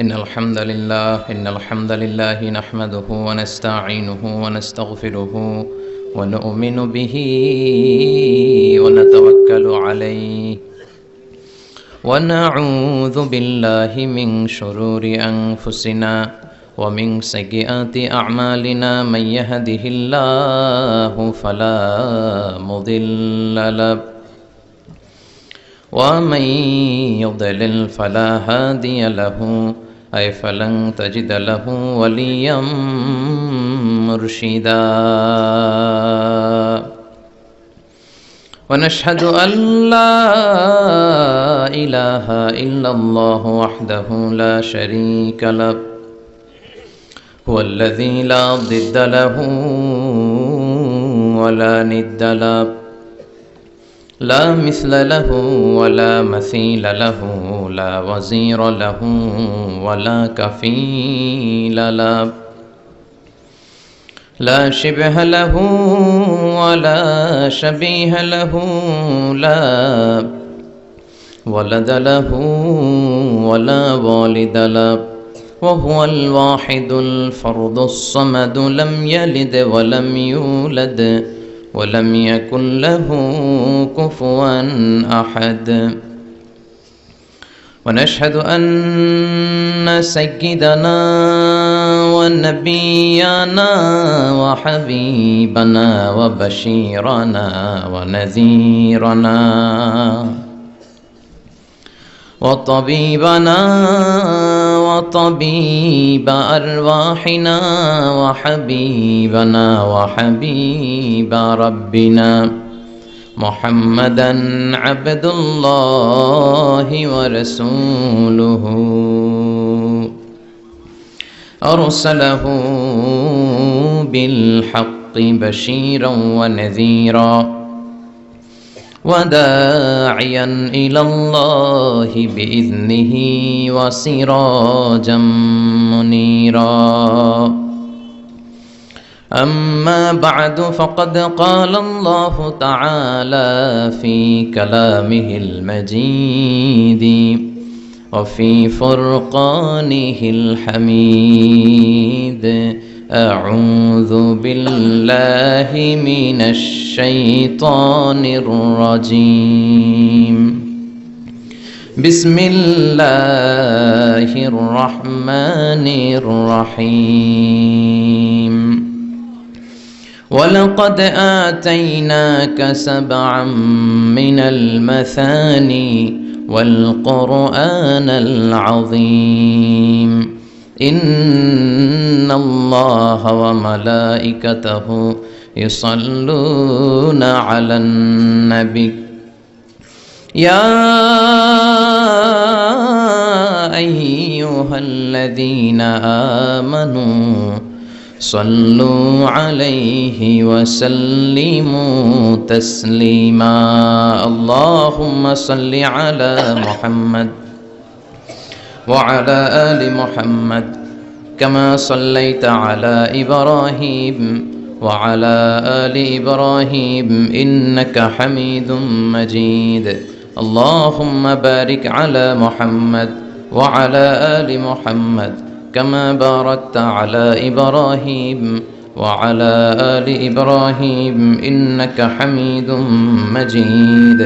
إن الحمد لله نحمده ونستعينه ونستغفره ونؤمن به ونتوكل عليه ونعوذ بالله من شرور أنفسنا ومن سيئات أعمالنا من يهده الله فلا مضل له ومن يضلل فلا هادي له أي فلن تجد له وليا مرشدا ونشهد أن لا إله إلا الله وحده لا شريك له هو الذي لا ضد له ولا ند له لا مثل له ولا مثيل له لا وزير له ولا كفيل له لا شبه له ولا شبيه له لا ولد له ولا والد له وهو الواحد الفرد الصمد لم يلد ولم يولد ولم يكن له كفوا أحد ونشهد أن سيدنا ونبينا وحبيبنا وبشيرنا ونذيرنا وطبيبنا وطبيب أرواحنا وحبيبنا وحبيب ربنا محمدا عبد الله ورسوله أرسله بالحق بشيرا ونذيرا وداعيا إلى الله بإذنه وسراجا منيرا أما بعد فقد قال الله تعالى في كلامه المجيد وفي فرقانه الحميد أعوذ بالله من الشيطان الرجيم بسم الله الرحمن الرحيم ولقد آتيناك سبعا من المثاني والقرآن العظيم إن الله وملائكته يصلون على النبي يا أيها الذين آمنوا صلوا عليه وسلموا تسليما اللهم صل على محمد وعلى آل محمد كما صليت على إبراهيم وعلى آل إبراهيم إنك حميد مجيد اللهم بارك على محمد وعلى آل محمد كما باركت على إبراهيم وعلى آل إبراهيم إنك حميد مجيد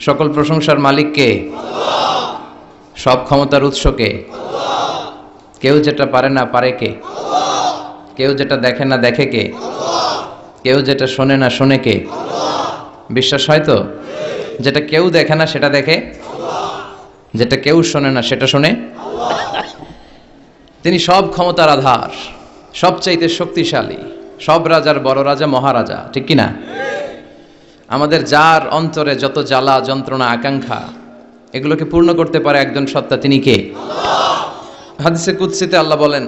সকল প্রশংসার মালিক কে? আল্লাহ। সব ক্ষমতার উৎস কে? আল্লাহ। কেউ যেটা পারে না পারে কে? আল্লাহ। কেউ যেটা দেখে না দেখে কে? আল্লাহ। কেউ যেটা শোনে না শোনে কে? আল্লাহ। বিশ্বাস হয় তো? যেটা কেউ দেখে না সেটা দেখে আল্লাহ, যেটা কেউ শোনে না সেটা শোনে আল্লাহ। তিনি সব ক্ষমতার আধার, সবচাইতে শক্তিশালী, সব রাজার বড় রাজা, মহারাজা, ঠিক কি না? আমাদের যার অন্তরে যত জ্বালা যন্ত্রণা আকাঙ্ক্ষা এগুলোকে পূর্ণ করতে পারে একজন সত্তা, তিনি কে? আল্লাহ। হাদিসে কুদসিতে আল্লাহ বলেন,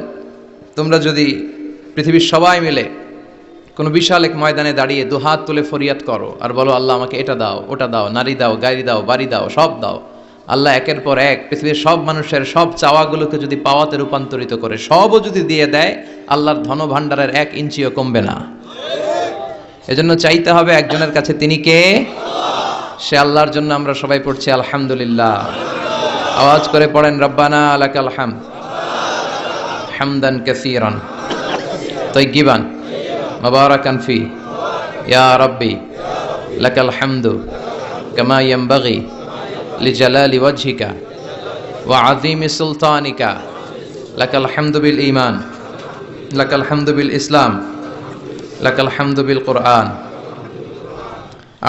তোমরা যদি পৃথিবীর সবাই মিলে কোনো বিশাল এক ময়দানে দাঁড়িয়ে দুহাত তুলে ফরিয়াদ করো আর বলো আল্লাহ আমাকে এটা দাও ওটা দাও, নারী দাও, গাড়ি দাও, বাড়ি দাও, সব দাও, আল্লাহ একের পর এক পৃথিবীর সব মানুষের সব চাওয়াগুলোকে যদি পাওয়াতে রূপান্তরিত করে, সবও যদি দিয়ে দেয়, আল্লাহর ধন ভাণ্ডারের 1 ইঞ্চিও কমবে না। এজন্য চাইতে হবে একজনের কাছে, তিনি কে? সে আল্লাহর জন্য আমরা সবাই পড়ছি আলহামদুলিল্লাহ, আওয়াজ করে পড়েন রব্বানা লাকাল হামদ হামদান কাসীরান তাইয়িবান মুবারাকান ফি ইয়া রাব্বি লাকাল হামদু কামা ইয়ানবাগি লিজালালি ওয়াজহিকা ওয়া আযীমি সুলতানিকা লাকাল হামদু বিল ঈমান লাকাল হামদু বিল ইসলাম লাকাল হামদু বিল কুরআন।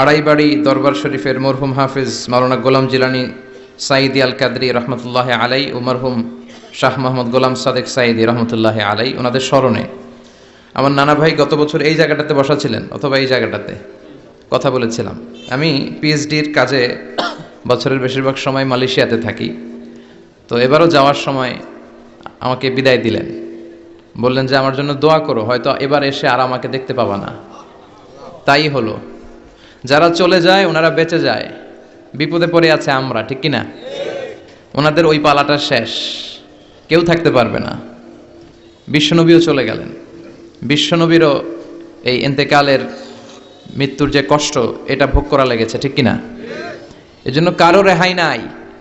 আড়াইবাড়ি দরবার শরীফের মরহুম হাফিজ মাওলানা গোলাম জিলানী সাইদি আল কাদরি রহমতুল্লাহ আলাই ও মরহুম শাহ মোহাম্মদ গোলাম সাদেক সাইদি রহমতুল্লাহ আলাই, ওনাদের স্মরণে আমার নানা ভাই গত বছর এই জায়গাটাতে বসা ছিলেন অথবা এই জায়গাটাতে কথা বলেছিলাম। আমি পিএইচডির কাজে বছরের বেশিরভাগ সময় মালয়েশিয়াতে থাকি, তো এবারও যাওয়ার সময় আমাকে বিদায় দিলেন, বললেন যে আমার জন্য দোয়া করো, হয়তো এবার এসে আর আমাকে দেখতে পাবা না। তাই হলো, যারা চলে যায় ওনারা বেঁচে যায়, বিপদে পড়ে আছে আমরা, ঠিক কিনা? ওনাদের ওই পালাটা শেষ, কেউ থাকতে পারবে না। বিশ্বনবীও চলে গেলেন, বিশ্বনবীরও এই ইন্তেকালের মৃত্যুর যে কষ্ট এটা ভোগ করা লেগেছে, ঠিক কিনা? এজন্য কারো রেহাই নাই।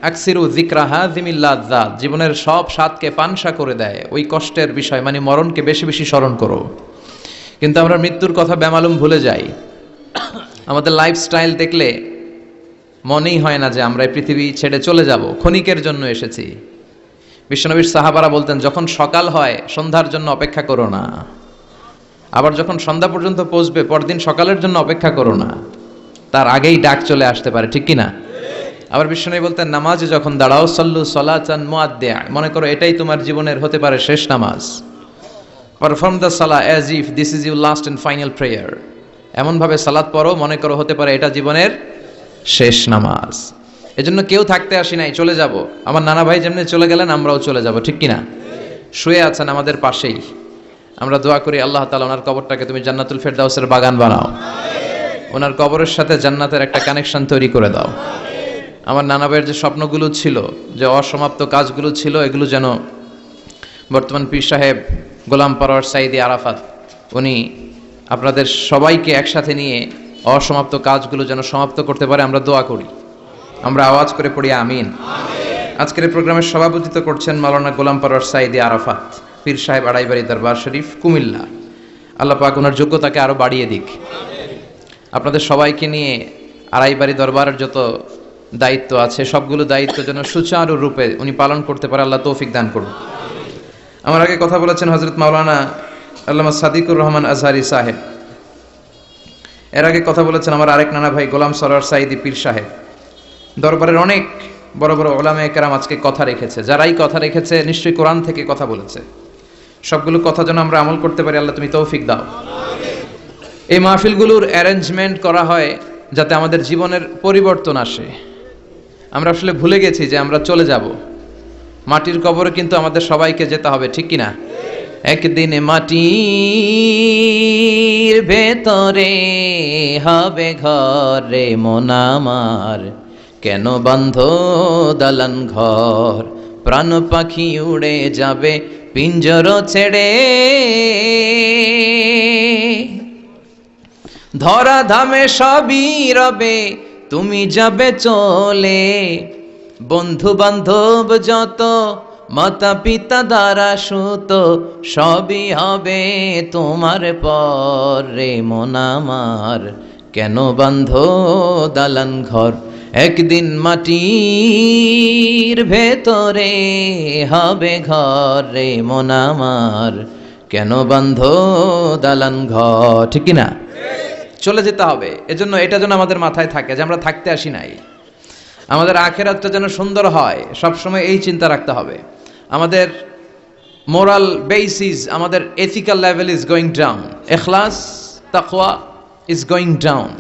আকসিরু যিকরা হাযিমিল লাযযাত, জীবনের সব স্বাদকে পানসা করে দেয় ওই কষ্টের বিষয়, মানে মরণকে বেশি বেশি স্মরণ করো। কিন্তু আমরা মৃত্যুর কথা বেমালুম ভুলে যাই। আমাদের লাইফস্টাইল দেখলে মনেই হয় না যে আমরা এই পৃথিবী ছেড়ে চলে যাব, ক্ষণিকের জন্য এসেছি। বিশ্বনবীর সাহাবারা বলতেন, যখন সকাল হয় সন্ধ্যার জন্য অপেক্ষা করো না, আবার যখন সন্ধ্যা পর্যন্ত পৌঁছবে পরদিন সকালের জন্য অপেক্ষা করো না, তার আগেই ডাক চলে আসতে পারে, ঠিক কিনা? আবার বিশ্বনবী বলতেন, নামাজে যখন দাঁড়াও সল্লু সলাতান মুআদ্দিয়া, মনে করো এটাই তোমার জীবনের হতে পারে শেষ নামাজ। পারফর্ম দ্য সালাহ as if this is your last and final prayer, এমনভাবে সালাত পড়ো মনে করো হতে পারে এটা জীবনের শেষ নামাজ। এজন্য কেউ থাকতে আসি নাই, চলে যাব। আমার নানা ভাই যেমনি চলে গেলেন আমরাও চলে যাব, ঠিক কিনা? শুয়ে আছেন আমাদের পাশেই, আমরা দোয়া করি আল্লাহ তাআলা ওনার কবরটাকে তুমি জান্নাতুল ফেরদাউসের বাগান বানাও, ওনার কবরের সাথে জান্নাতের একটা কানেকশন তৈরি করে দাও। আমার নানা ভাইয়ের যে স্বপ্নগুলো ছিল, যে অসমাপ্ত কাজগুলো ছিল, এগুলো যেন বর্তমান পীর সাহেব গোলাম পরওয়ার সাইদি আরাফাত উনি আপনাদের সবাইকে একসাথে নিয়ে অসমাপ্ত কাজগুলো যেন সমাপ্ত করতে পারে, আমরা দোয়া করি। আমরা আওয়াজ করে পড়ি আমিন। আজকের এই প্রোগ্রামের সভাপতিত্ব করছেন মাওলানা গোলাম পরওয়ার সাইদি আরাফাত, পীর সাহেব আড়াইবাড়ি দরবার শরীফ, কুমিল্লা। আল্লাহ পাক ওনার যোগ্যতাকে আরো বাড়িয়ে দিক। আপনাদের সবাইকে নিয়ে আড়াইবাড়ি দরবারের যত দায়িত্ব আছে সবগুলো দায়িত্ব যেন সুচারুরূপে উনি পালন করতে পারে, আল্লাহ তৌফিক দান করুন। আমার আগে কথা বলেছেন হযরত মাওলানা আল্লামা সাদিকুর রহমান আজহারি সাহেব, এর আগে কথা বলেছেন আমার আরেক নানা ভাই গোলাম সরওয়ার সাইদি পীর সাহেব। দরবারের অনেক বড় বড় উলামায়ে কেরাম আজকে কথা রেখেছে, যারাই কথা রেখেছে নিশ্চয়ই কোরআন থেকে কথা বলেছে। সবগুলো কথা যেন আমরা আমল করতে পারি, আল্লাহ তুমি তৌফিক দাও। এই মাহফিলগুলোর অ্যারেঞ্জমেন্ট করা হয় যাতে আমাদের জীবনের পরিবর্তন আসে। আমরা আসলে ভুলে গেছি যে আমরা চলে যাব, মাটির কবরে কিন্তু আমাদের সবাইকে যেতে হবে, ঠিক কিনা? একদিন মাটির ভেতরে হবে ঘর রে মন আমার, কেন বান্ধ দালান ঘর, প্রাণ পাখি উড়ে যাবে পিঞ্জর ছেড়ে, ধরা ধামে সবই রবে তুমি যাবে চলে, বন্ধু বান্ধব যত মাতা পিতা দ্বারা সুত সবই হবে তোমার পর রে মন আমার, কেন বান্ধ দালান ঘর, একদিন মাটির ভেতরে হবে ঘর রে মন আমার, কেন বান্ধ দালান ঘর, ঠিক কিনা? চলে যেতে হবে। এজন্য এটা যেন আমাদের মাথায় থাকে যে আমরা থাকতে আসি নাই, আমাদের আখিরাতটা যেন সুন্দর হয়, সবসময় এই চিন্তা রাখতে হবে। আমাদের মোরাল বেসিস, আমাদের ethical level is going down, ইখলাস তাকওয়া ইজ গোয়িং ডাউন।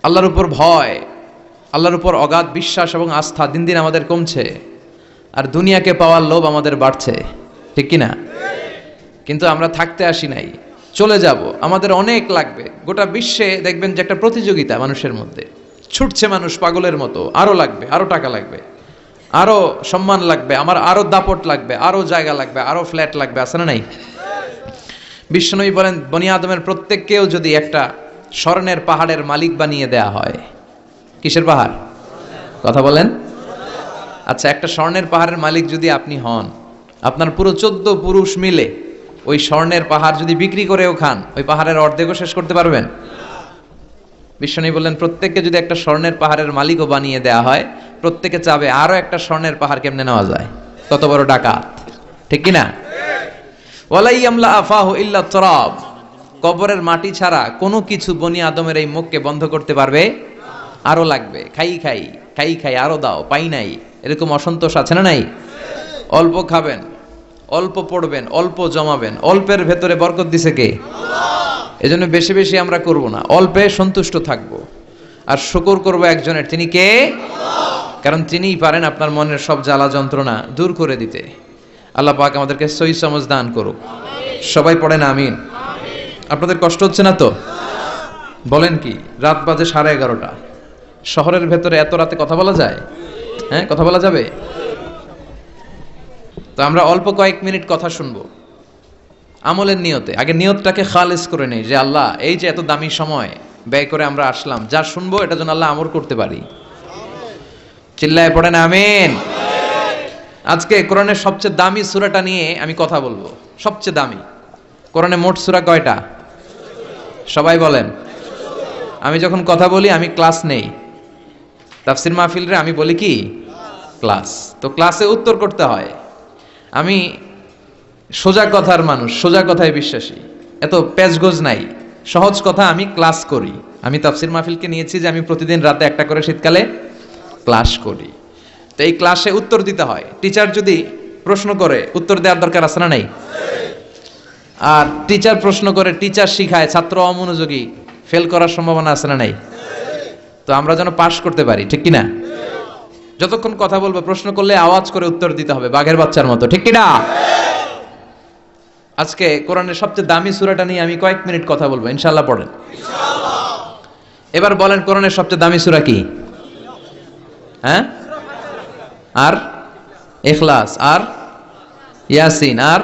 আল্লাহর উপর ভয়, আল্লাহর উপর অগাধ বিশ্বাস এবং আস্থা দিন দিন আমাদের কমছে, আর দুনিয়াকে পাওয়ার লোভ আমাদের বাড়ছে, ঠিক কিনা? কিন্তু আমরা থাকতে আসি নাই, চলে যাব। আমাদের অনেক লাগবে। গোটা বিশ্বে দেখবেন যে একটা প্রতিযোগিতা মানুষের মধ্যে, ছুটছে মানুষ পাগলের মতো, আরো লাগবে, আরো টাকা লাগবে, আরো সম্মান লাগবে, আমার আরো দাপট লাগবে, আরো জায়গা লাগবে, আরো ফ্ল্যাট লাগবে, আছে না নাই? বিশ্বনবী বলেন, বনি আদমের প্রত্যেককেও যদি একটা স্বর্ণের পাহাড়ের মালিক বানিয়ে দেয়া হয়, কিসের পাহাড়? কথা বলেন। আচ্ছা, একটা স্বর্ণের পাহাড়ের মালিক যদি আপনি হন, আপনার পুরো 14 পুরুষ মিলে ওই স্বর্ণের পাহাড় যদি বিক্রি করেও খান, ওই পাহাড়ের অর্ধেকও শেষ করতে পারবেন? বিশ্বনবী বললেন, প্রত্যেককে যদি একটা স্বর্ণের পাহাড়ের মালিকও বানিয়ে দেয়া হয়, প্রত্যেকে চাবে আরো একটা স্বর্ণের পাহাড় কেমনে নেওয়া যায়। কত বড় ডাকাত, ঠিক কিনা? ওয়ালাই ইয়ামলা আফাহু ইল্লা তুরাব, কবরের মাটি ছাড়া কোনো কিছু বনি আদমের এই মুখকে বন্ধ করতে পারবে? আরো লাগবে, খাই খাই খাই খাই, আরো দাও, পাই নাই, এরকম অসন্তোষ আছে না নাই? অল্প খাবেন, অল্প পড়বেন, অল্প জমাবেন, অল্পের ভেতরে বরকত দিছে কে? এজন্য বেশি বেশি আমরা করব না, অল্পে সন্তুষ্ট থাকব আর শুকর করব একজনের, তিনি কে? কারণ তিনিই পারেন আপনার মনের সব জ্বালা যন্ত্রণা দূর করে দিতে। আল্লাহ পাক আমাদেরকে সহি সমঝ দান করুক। সবাই পড়েন আমিন। আপনাদের কষ্ট হচ্ছে না তো? বলেন কি, রাত বাজে 11:30, শহরের ভেতরে এত রাতে কথা বলা যায়? হ্যাঁ, কথা বলা যাবে? তো আমরা অল্প কয়েক মিনিট কথা শুনবো আমলের নিয়তে। আগে নিয়তটাকে খালেস করে নেই যে আল্লাহ, এই যে এত দামি সময় ব্যয় করে আমরা আসলাম, যা শুনবো এটা যেন আল্লাহ আমল করতে পারি। চিল্লায় পড়েন আমিন। আজকে কোরআনের সবচেয়ে দামি সূরাটা নিয়ে আমি কথা বলবো। সবচেয়ে দামি। কোরআনে মোট সূরা কয়টা? সবাই বলেন। আমি যখন কথা বলি আমি ক্লাস নেই, তাফসির মাহফিলরে আমি বলি কি ক্লাস। তো ক্লাসে উত্তর করতে হয়। আমি সোজা কথার মানুষ, সোজা কথায় বিশ্বাসী, এত প্যাচগোজ নাই, সহজ কথা আমি ক্লাস করি। আমি তাফসির মাহফিলকে নিয়েছি যে আমি প্রতিদিন রাতে একটা করে শীতকালে ক্লাস করি। তো এই ক্লাসে উত্তর দিতে হয়। টিচার যদি প্রশ্ন করে উত্তর দেওয়ার দরকার আছে না নাই? আর টিচার প্রশ্ন করে, টিচার শিখায়, ছাত্র অমনোযোগী, ফেল করার সম্ভাবনা আছে না নাই? তো আমরা যেন পাস করতে পারি, ঠিক কিনা? যতক্ষণ কথা বলবো প্রশ্ন করলে আওয়াজ করে উত্তর দিতে হবে, বাঘের বাচ্চার মতো, ঠিক কিনা? আজকে কোরআনের সবচেয়ে দামি সূরাটা নিয়ে আমি কয়েক মিনিট কথা বলবো, ইনশাআল্লাহ। পড়েন এবার, বলেন কোরআনের সবচেয়ে দামি সূরা কি? হ্যাঁ? আর ইখলাস, আর ইয়াসিন, আর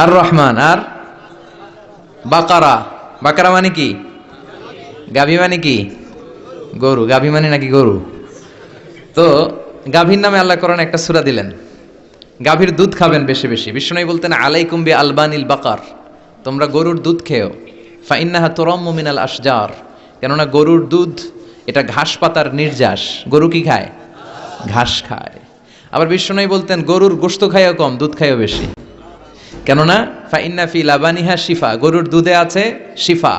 আর রহমান, আর বাকারা। বাকারা মানে কি? গাভী মানে কি? গরু। গাভী মানে নাকি গরু? তো গাভীর নামে আল্লাহ কোরআনে একটা সূরা দিলেন। গাভীর দুধ খাবেন বেশি বেশি। বিষ্ণু বলতেন আলাইকুম বি আলবানিল বাকার, তোমরা গরুর দুধ খেও। ফাইন্নাহা তুরাম্মু মিনাল আশজার, কেননা গরুর দুধ এটা ঘাস পাতার নির্যাস। গরু কি খায়? ঘাস খায়। আবার বিষ্ণু বলতেন গরুর গোশত খায়ও কম, দুধ খায়ও বেশি, কেননা ফাইন্না ফি লাবানিহা শিফা, গরুর দুধে আছে শিফা,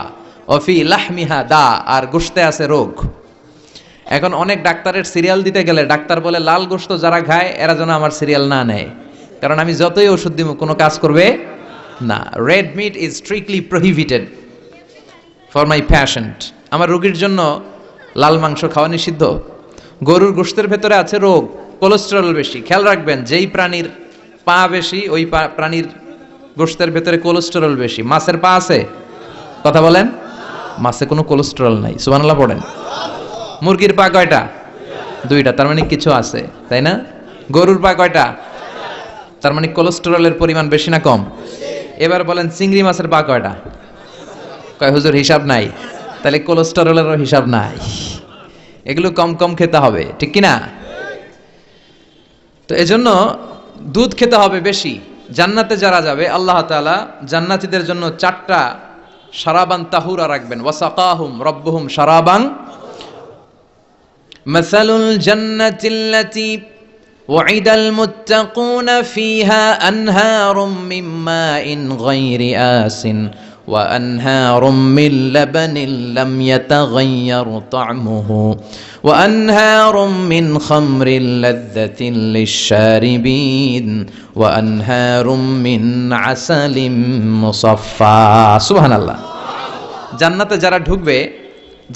ও ফি লাহমিহা দা, আর গোশতে আছে রোগ। এখন অনেক ডাক্তারের সিরিয়াল দিতে গেলে ডাক্তার বলে লাল গোশত যারা খায় এরা যেন আমার সিরিয়াল না নেয়, কারণ আমি যতই ওষুধ দিব কোনো কাজ করবে না। Red meat is strictly prohibited for my patient. আমার রোগীর জন্য লাল মাংস খাওয়া নিষিদ্ধ। গরুর গোশতের ভেতরে আছে রোগ, কোলেস্টেরল বেশি। খেয়াল রাখবেন, যেই প্রাণীর পা বেশি ওই প্রাণীর গোশতের ভেতরে কোলেস্টেরল বেশি। মাছের পা আছে? কথা বলেন। মাছে কোনো কোলেস্টেরল নাই, সুবহানাল্লাহ পড়েন। মুরগির পা কয়টা? 2টা, তার মানে কিছু আছে, তাই না? গরুর পা কয়টা? তার মানে কোলেস্টেরলের পরিমাণ বেশি না কম? এবার বলেন চিংড়ি মাছের পা কয়টা? কয় হুজুর হিসাব নাই। তাহলে কোলেস্টেরলেরও হিসাব নাই। এগুলো কম কম খেতে হবে, ঠিক কিনা? তো এজন্য দুধ খেতে হবে বেশি। জান্নাতে যারা যাবে আল্লাহ তাআলা জান্নাতীদের জন্য 4টা শারাবান তাহুরা রাখবেন। ওয়াসাকাহুম রাব্বুহুম শারাবান মাসালুল জান্নাতিল্লাতী ওয়াইদাল মুত্তাকুনা ফিহা আনহারুম মিন মাইন গায়রি আসিন ওয়া আনহারুম মিন লাবানিন লাম ইয়াতাগায়্যার তা'মুহু ওয়া আনহারুম মিন খামরিন লাযযাতিন লিশ-শারিবিন ওয়া আনহারুম মিন আসালিম মুসাফফা। সুবহানাল্লাহ। জান্নাতে যারা ঢুকবে,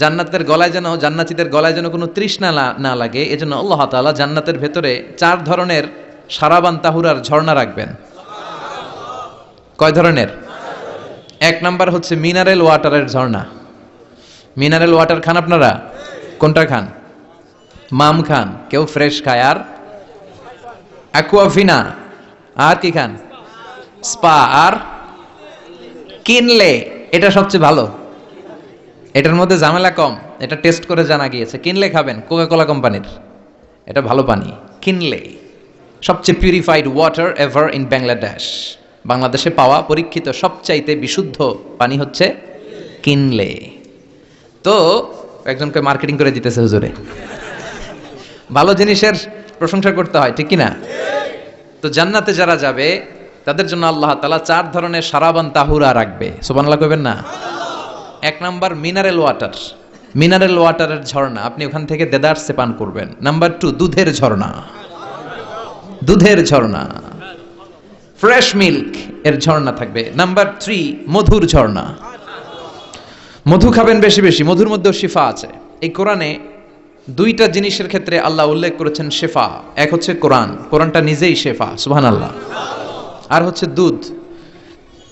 জান্নাতের গলায় যেন, জান্নাতীদের গলায় যেন কোনো তৃষ্ণা না লাগে, এজন্য আল্লাহ তাআলা জান্নাতের ভেতরে 4 ধরনের শারাবান তাহুরার ঝর্ণা রাখবেন। কয় ধরনের? 1 নাম্বার হচ্ছে মিনারেল ওয়াটারের ঝর্ণা। মিনারেল ওয়াটার খান আপনারা? কোনটা খান? মাম খান, কেউ ফ্রেশ খায়, আর অ্যাকুয়াফিনা, আর কি খান? স্পা, আর কিনলে। এটা সবচেয়ে ভালো, এটার মধ্যে ঝামেলা কম, এটা টেস্ট করে জানা গিয়েছে। কিনলে খাবেন কোকা কোলা কোম্পানির, এটা ভালো পানি। কিনলে, সবচেয়ে purified water ever in Bangladesh. বাংলাদেশে পাওয়া পরীক্ষিত সবচাইতে বিশুদ্ধ পানি হচ্ছে কিনলে। তো একজনকে মার্কেটিং করে দিতেছে হুজুরে। ভালো জিনিসের প্রশংসা করতে হয়, ঠিক কিনা? তো জান্নাতে যারা যাবে তাদের জন্য আল্লাহ তাআলা 4 ধরনের সারাবান তাহুরা রাখবে। সুবহানাল্লাহ কইবেন না? 1 নাম্বার মিনারেল ওয়াটার, মিনারেল ওয়াটারের ঝর্ণা, আপনি ওখান থেকে দেদারসে পান করবেন। নাম্বার 2 দুধের ঝর্ণা, দুধের ঝর্ণা, ফ্রেশ মিল্ক এর ঝর্ণা থাকবে। নাম্বার 3 মধুর ঝর্ণা, মধু খাবেন বেশি বেশি, মধুর মধ্যেও শিফা আছে। এই কোরআনে 2টা জিনিসের ক্ষেত্রে আল্লাহ উল্লেখ করেছেন শেফা। এক হচ্ছে কোরআন, কোরআনটা নিজেই শেফা, সুবহানাল্লাহ। আর হচ্ছে দুধ,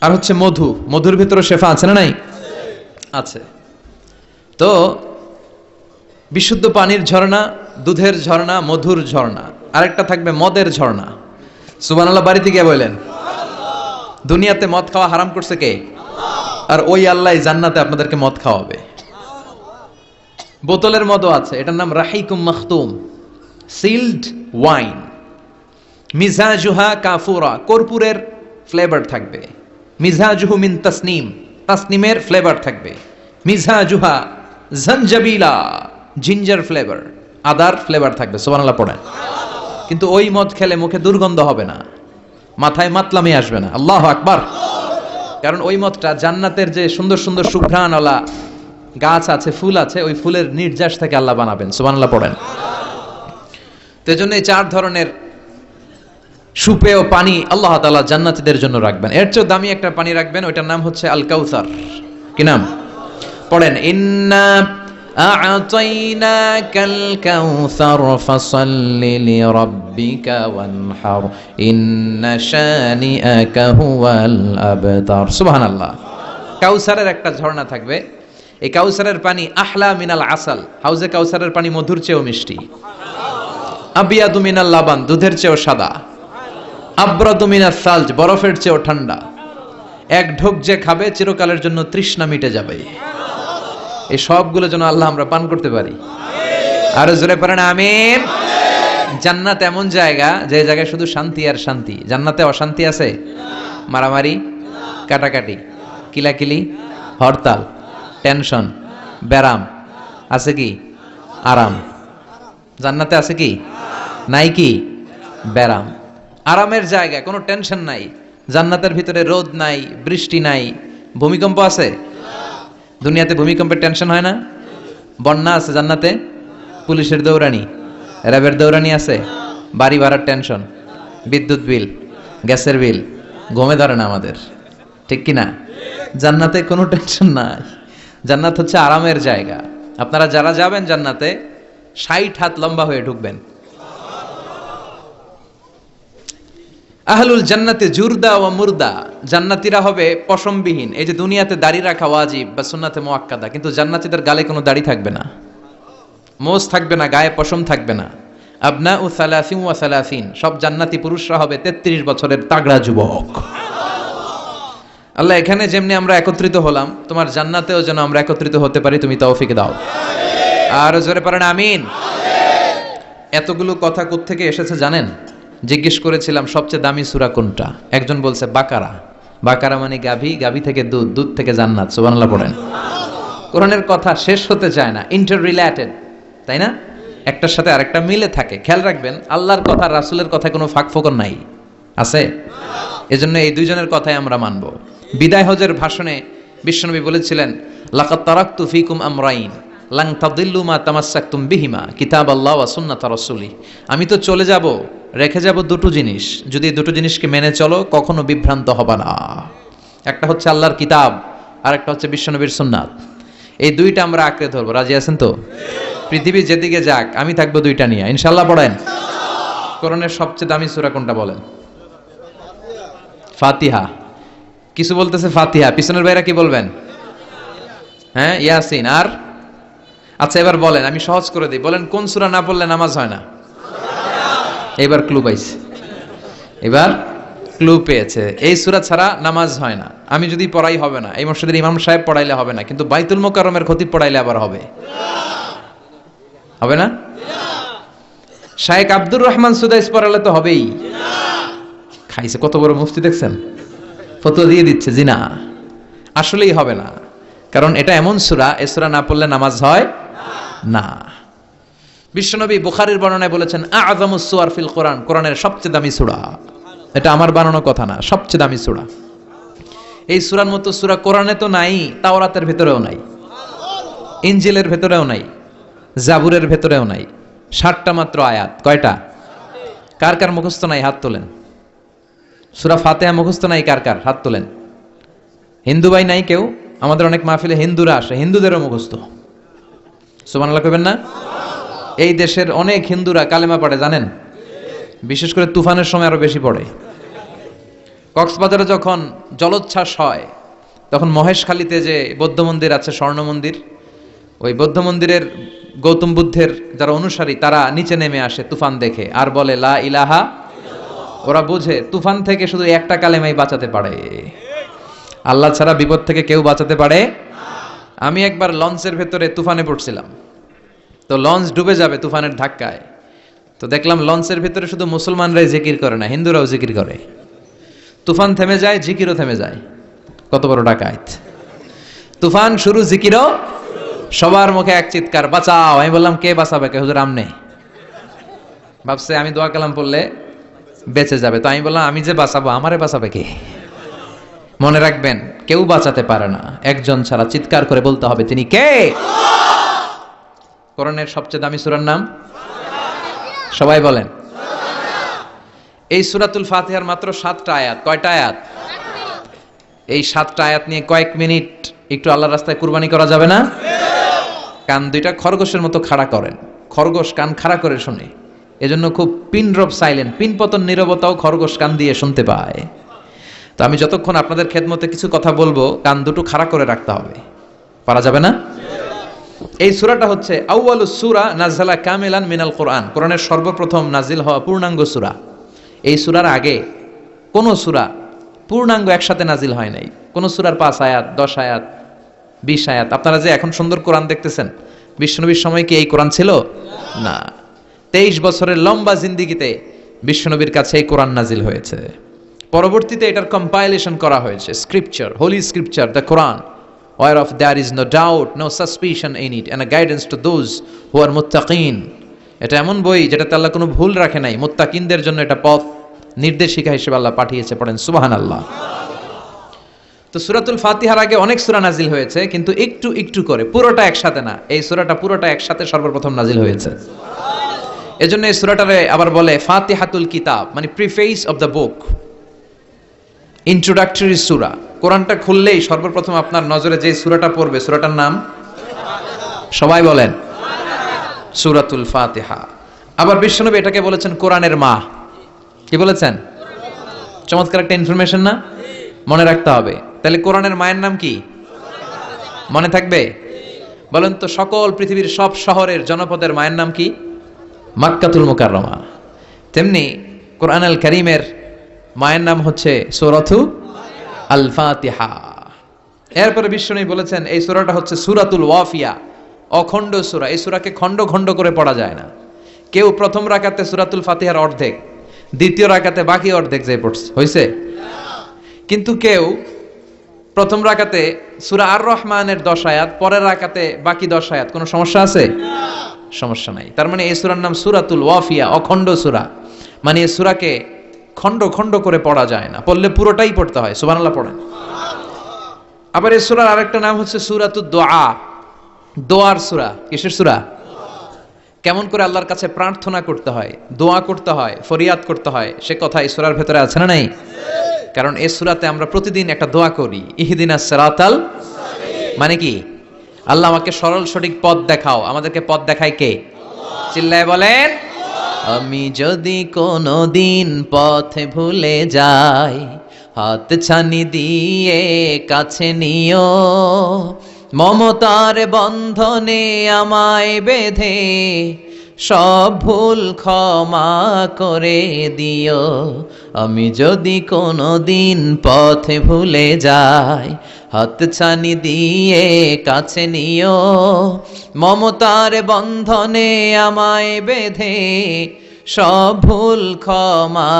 আর হচ্ছে মধু, মধুর ভিতরে শেফা আছে না নাই? আছে। তো বিশুদ্ধ পানির ঝর্ণা, দুধের ঝর্ণা, মধুর ঝর্ণা, আরেকটা থাকবে মদের ঝর্ণা। সুবহানাল্লাহ বাড়িতে গিয়ে বলেন। দুনিয়াতে মদ খাওয়া হারাম করছে কে? আর ওই আল্লাহ জান্নাতে আপনাদেরকে মদ খাওয়াবে। বোতলের মদও আছে, এটার নাম রাহিকুম মাখতুম, সিলড ওয়াইন। মিজাজুহা কাফুরা, কর্পূরের ফ্লেভার থাকবে। মিজাজুহু মিন তাসনিম, তাসনিমের ফ্লেভার থাকবে। মিজাজুহা জানজাবিলা, জিঞ্জার ফ্লেভার, আদার ফ্লেভার থাকবে। সুবহানাল্লাহ পড়েন। কিন্তু ওই মদ খেলে মুখে দুর্গন্ধ হবে না, মাথায় মাতলামি আসবে না। আল্লাহু আকবার। কারণ ওই মদটা জান্নাতের যে সুন্দর সুন্দর সুঘ্রাণওয়ালা গাছ আছে, ফুল আছে, ওই ফুলের নির্যাস থেকে আল্লাহ বানাবেন। সুবহানাল্লাহ পড়েন। তো এজন্য এই 4 ধরনের সুপেয় পানি আল্লাহ তাআলা জান্নাতীদের জন্য রাখবেন। এর চেয়ে দামি একটা পানি রাখবেন, ওইটার নাম হচ্ছে আল কাউসার। কি নাম? পড়েন, ইন্না আ'তাইনাকাল কাউসার ফাসাল্লি লিরাব্বিকা ওয়ানহার ইন্না শানিআকা হুয়াল আবতার। সুবহানাল্লাহ। কাউসারের একটা ঝর্ণা থাকবে। এই কাউসারের পানি আহলা মিনাল আসাল, হাউজে কাউসারের পানি মধুর চেয়েও মিষ্টি। আবিয়াদু মিনাল লাবান, দুধের চেয়েও সাদা। আবরাদু মিনাস সালজ, বরফের চেয়েও ঠান্ডা। এক ঢোক যে খাবে চিরকালের জন্য তৃষ্ণা মিটে যাবে। এই সবগুলো যেন আল্লাহ আমরা পান করতে পারি। আর জোরে পড়েন আমিন। জান্নাত এমন জায়গা, যে জায়গায় শুধু শান্তি আর শান্তি। জান্নাতে অশান্তি আছে? মারামারি, কাটাকাটি, কিলাকিলি, হরতাল, টেনশন, ব্যারাম আছে কি? আরাম। জান্নাতে আছে কি? নাই কি? ব্যারাম। আরামের জায়গা, কোনো টেনশন নাই। জান্নাতের ভিতরে রোদ নাই, বৃষ্টি নাই, ভূমিকম্প আছে? দুনিয়াতে ভূমিকম্পের টেনশন হয় না? বন্যা আছে জান্নাতে? পুলিশের দৌড়ানি, র্যাবের দৌড়ানি আছে? বাড়ি ভাড়ার টেনশন, বিদ্যুৎ বিল, গ্যাসের বিল, ঘুমে ধরে না আমাদের, ঠিক কি না? জান্নাতে কোনো টেনশন নাই। জান্নাত হচ্ছে আরামের জায়গা। আপনারা যারা যাবেন জান্নাতে 60 হাত লম্বা হয়ে ঢুকবেন। আহলুল জান্নাতে জুরদা ওয়া মুরদা, জান্নাতীরা হবে পশমবিহীন। এই যে দুনিয়াতে দাড়ি রাখা ওয়াজিব বা সুন্নাতে মুআক্কাদা, কিন্তু জান্নাতীদের গালে কোনো দাড়ি থাকবে না, মোজ থাকবে না, গায়ে পশম থাকবে না। আবনাউ সালাসিন ওয়া সালাসিন, সব জান্নাতি পুরুষরা হবে 33 বছরের তাগড়া যুবক। আল্লাহ, এখানে যেমনি আমরা একত্রিত হলাম, তোমার জান্নাতেও যেন আমরা একত্রিত হতে পারি, তুমি তৌফিক দাও। আর জোরে পড়েন আমিন। এতগুলো কথা কোত্থেকে এসেছে জানেন? জিজ্ঞেস করেছিলাম সবচেয়ে দামি সূরা কোনটা? একজন বলছে বাকারা। বাকারা মানে গাভী, গাভী থেকে দুধ, দুধ থেকে জান্নাত। সুবহানাল্লাহ পড়েন। কোরআনের কথা শেষ হতে চায় না, ইন্টার রিলেটেড, তাই না? একটার সাথে আরেকটা মিলে থাকে। খেয়াল রাখবেন, আল্লাহর কথা রাসূলের কথায় কোনো ফাঁক ফোকর নাই, আছে? এজন্য এই দুইজনের কথাই আমরা মানব। বিদায় হজের ভাষণে বিশ্বনবী বলেছিলেন, লাকাদ তারাকতু ফীকুম আমরাইন লান তাদিল্লু মা তামাসসাকতুম বিহিমা কিতাবাল্লাহ ওয়া সুন্নাত রাসূলি। আমি তো চলে যাব, রেখে যাব দুটো জিনিস, যদি দুটো জিনিসকে মেনে চলো কখনো বিভ্রান্ত হবে না। একটা হচ্ছে আল্লাহর কিতাব, আর একটা হচ্ছে বিশ্বনবীর সুন্নাত। এই দুইটা আমরা আঁকড়ে ধরবো। রাজি আছেন তো? পৃথিবী যেদিকে যাক আমি থাকবো দুইটা নিয়ে, ইনশাআল্লাহ। পড়েন। কোরআনের সবচেয়ে দামি সূরা কোনটা বলেন? ফাতিহা। কিছু বলতেছে ফাতিহা, পিছনের ভাইরা কি বলবেন? হ্যাঁ, ইয়াসিন। আর আচ্ছা এবার বলেন, আমি সহজ করে দিই, বলেন কোন সূরা না পড়লে নামাজ হয় না? এবার ক্লু পাইছে, এবার ক্লু পেয়েছে। এই সূরা ছাড়া নামাজ হয় না। আমি যদি পড়াই হবে না, এই মসজিদের ইমাম সাহেব পড়াইলে হবে না, কিন্তু বাইতুল মুকাররমের খতিব পড়াইলে আবার হবে, হবে না? শায়েখ আব্দুর রহমান সুদাইস পড়ালে তো হবেই। খাইছে কত বড় মুফতি দেখছেন, ফতোয়া দিয়ে দিচ্ছে জি না, আসলেই হবে না। কারণ এটা এমন সূরা, এই সূরা না পড়লে নামাজ হয় না। বিশ্বনবী বুখারীর বর্ণনায় বলেছেন আ'যামুস সুওয়ার ফিল কোরআন, কোরআনের সবচেয়ে দামি সূরা। এটা আমার বানানো কথা না, সবচেয়ে দামি সূরা। এই সূরার মতো সূরা কোরআনে তো নাই, তাওরাতের ভেতরেও নাই, ইনজিলের ভেতরেও নাই, জাবুরের ভেতরেও নাই। 60টা মাত্র আয়াত। কয়টা? কার কার মুখস্থ নাই হাত তোলেন। সূরা ফাতিহা মুখস্থ নাই কার কার হাত তোলেন। হিন্দু ভাই নাই কেউ? আমাদের অনেক মাহফিলে হিন্দুরা আসে, হিন্দুদেরও মুখস্থ। সুবহানাল্লাহ কইবেন না? এই দেশের অনেক হিন্দুরা কালেমা পড়ে জানেন, বিশেষ করে তুফানের সময় আরো বেশি পড়ে। কক্সবাজারে যখন জলোচ্ছ্বাস হয় তখন মহেশখালীতে যে বৌদ্ধ মন্দির আছে, স্বর্ণ মন্দির, ওই বৌদ্ধ মন্দিরের গৌতম বুদ্ধের যারা অনুসারী তারা নিচে নেমে আসে তুফান দেখে আর বলে লা ইলাহা। ওরা বুঝে তুফান থেকে শুধু একটা কালেমাই বাঁচাতে পারে, আল্লাহ ছাড়া বিপদ থেকে কেউ বাঁচাতে পারে। আমি একবার লঞ্চের ভেতরে তুফানে পড়ছিলাম, তো লঞ্চ ডুবে যাবে তুফানের ধাক্কায়। তো দেখলাম লঞ্চের ভেতরে শুধু মুসলমানরাই জিকির করে না, হিন্দুরাও জিকির করে। তুফান থেমে যায়, জিকিরও থেমে যায়। কত বড় ডাকাত! তুফান শুরু, জিকিরও। সবার মুখে এক চিৎকার, বাঁচাও। আমি বললাম কে বাঁচাবে? কে? হুজুর আমনে। ভাবছে আমি দোয়া কালাম পড়লে বেঁচে যাবে, তো আমি বললাম আমি যে বাঁচাবো, আমারে বাঁচাবে কে? মনে রাখবেন কেউ বাঁচাতে পারে না, একজন ছাড়া। চিৎকার করে বলতে হবে তিনি কে। কোরআনের সবচেয়ে দামি সূরার নাম সবাই বলেন। এই সূরাতুল ফাতিহার মাত্র 7টা আয়াত। কয়টা আয়াত? এই 7টা আয়াত নিয়ে কয়েক মিনিট একটু আল্লাহর রাস্তায় কুরবানি করা যাবে না? কান দুইটা খরগোশের মতো খাড়া করেন। খরগোশ কান খাড়া করে শুনে, এজন্য খুব পিন ড্রপ সাইলেন্ট, পিন পতন নীরবতাও খরগোশ কান দিয়ে শুনতে পায়। তো আমি যতক্ষণ আপনাদের খেদমতে কিছু কথা বলবো, কান দুটো খাড়া করে রাখতে হবে। পারা যাবে না? এই সূরাটা হচ্ছে আউয়ালুস সূরা নাযালা কামিলান মিনাল কোরআন, কোরআনের সর্বপ্রথম নাজিল হওয়া পূর্ণাঙ্গ সূরা। এই সূরার আগে কোন সূরা পূর্ণাঙ্গ একসাথে নাজিল হয় নাই। কোন সূরার 5 আয়াত, 10 আয়াত, 20 আয়াত। আপনারা যে এখন সুন্দর কোরআন দেখতেছেন, বিশ্বনবীর সময় কি এই কোরআন ছিল? না। 23 বছরের লম্বা জিন্দেগিতে বিশ্বনবীর কাছে এই কোরআন নাজিল হয়েছে। পরবর্তীতে এটার কম্পাইলেশন করা হয়েছে, scripture, holy scripture, the Quran, whereof there is no doubt, no suspicion in it, and a guidance to those who are muttaqin. এটা এমন বই যেটাতে আল্লাহ কোনো ভুল রাখে নাই, মুত্তাকিনদের জন্য এটা পথ নির্দেশিকা হিসেবে আল্লাহ পাঠিয়েছে। পড়েন সুবহানাল্লাহ। তো সূরাতুল ফাতিহার আগে অনেক সূরা নাজিল হয়েছে, কিন্তু একটু একটু করে, পুরোটা একসাথে না। এই সূরাটা পুরোটা একসাথে সর্বপ্রথম নাজিল হয়েছে। এজন্য এই সূরাটারে আবার বলে ফাতিহাতুল কিতাব, মানে preface of the book, introductory সূরা। কোরআনটা খুললেই সর্বপ্রথম আপনার নজরে যে সূরাটা পড়বে, সূরাটার নাম সবাই বলেন সূরাতুল ফাতিহা। আবার বিশ্বনবী এটাকে বলেছেন কোরআনের মা। কি বলেছেন? চমৎকার একটা ইনফরমেশন না? মনে রাখতে হবে। তাহলে কোরআনের মায়ের নাম কি? মনে থাকবে? বলেন তো, সকল পৃথিবীর সব শহরের জনপদের মায়ের নাম কি? মক্কাতুল মুকাররমা। তেমনি কোরআন আল কারীমের মায়ের নাম হচ্ছে সূরাতু আল ফাতিহা। এরপরে বিশ্বনবী বলেছেন এই সূরাটা হচ্ছে সূরাতুল ওয়াফিয়া, অখণ্ড সূরা। এই সূরাকে খণ্ড খণ্ড করে পড়া যায় না। কেউ প্রথম রাকাতে সূরাতুল ফাতিহার অর্ধেক, দ্বিতীয় রাকাতে বাকি অর্ধেক যে পড়ছে হইছে। কিন্তু কেউ প্রথম রাকাতে সূরা আর রহমানের 10 আয়াত, পরের রাকাতে বাকি 10 আয়াত। কোনো সমস্যা আছে? সমস্যা নাই। তার মানে এই সূরার নাম সূরাতুল ওয়াফিয়া, অখণ্ড সূরা। মানে এই সূরাকে খণ্ড খণ্ড করে পড়া যায় না, পড়লে পুরোটাই পড়তে হয়। সুবহানাল্লাহ পড়েন। আবার এই সূরার আরেকটা নাম হচ্ছে সূরাতুদ দুআ, দোয়ার সূরা। কিসের সূরা? কেমন করে আল্লাহর কাছে প্রার্থনা করতে হয়, দোয়া করতে হয়, ফরিয়াদ করতে হয়, সে কথা এই সূরার ভেতরে আছে না নাই? কারণ এই সূরাতে আমরা প্রতিদিন একটা দোয়া করি, ইহদিনাস সিরাতাল মুস্তাকিম। মানে কি? আল্লাহ আমাকে সরল সঠিক পথ দেখাও। আমাদেরকে পথ দেখায় কে? চিল্লায় বলেন। আমি যদি কোনো দিন পথে ভুলে যাই, হাত ছানি দিয়ে কাছে নিও, মমতার বন্ধনে আমায় বেঁধে সব ভুল ক্ষমা করে দিও। আমি যদি কোনো দিন পথে ভুলে যাই, হাত ছানি দিয়ে কাছে নিও, মমতার বন্ধনে আমায় বেঁধে সব ভুল ক্ষমা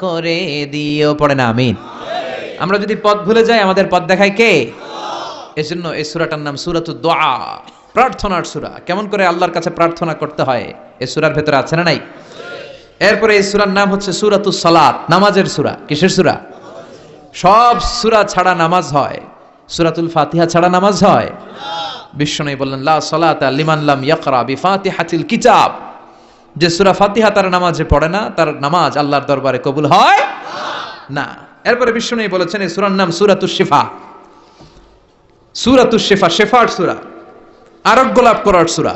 করে দিও। পড়ে না আমিন। আমরা যদি পথ ভুলে যাই আমাদের পথ দেখায় কে? এজন্য এই সূরাটার নাম সূরাতুদ দুআ, প্রার্থনার সূরা। কেমন করে আল্লাহর কাছে প্রার্থনা করতে হয় এই সূরার ভেতরে আছে না নাই? এরপরে এই সূরার নাম হচ্ছে সূরাতুস সালাত, নামাজের সূরা। কিসের সূরা? সব সূরা ছাড়া নামাজ হয়, সূরাতুল ফাতিহা ছাড়া নামাজ হয়? বিশ্বনবী বললেন লা সালাতা লিমান লাম ইয়াকরা বিফাতিহাতিল কিতাব। যে সূরা ফাতিহা তার নামাজে পড়ে না, তার নামাজ আল্লাহর দরবারে কবুল হয় না। এরপরে বিশ্বনবী বলেছেন এই সূরার নাম সূরাতুশ শিফা। সূরাতুশ শিফা, শেফার সূরা, আরোগ্য লাভ করার সূরা।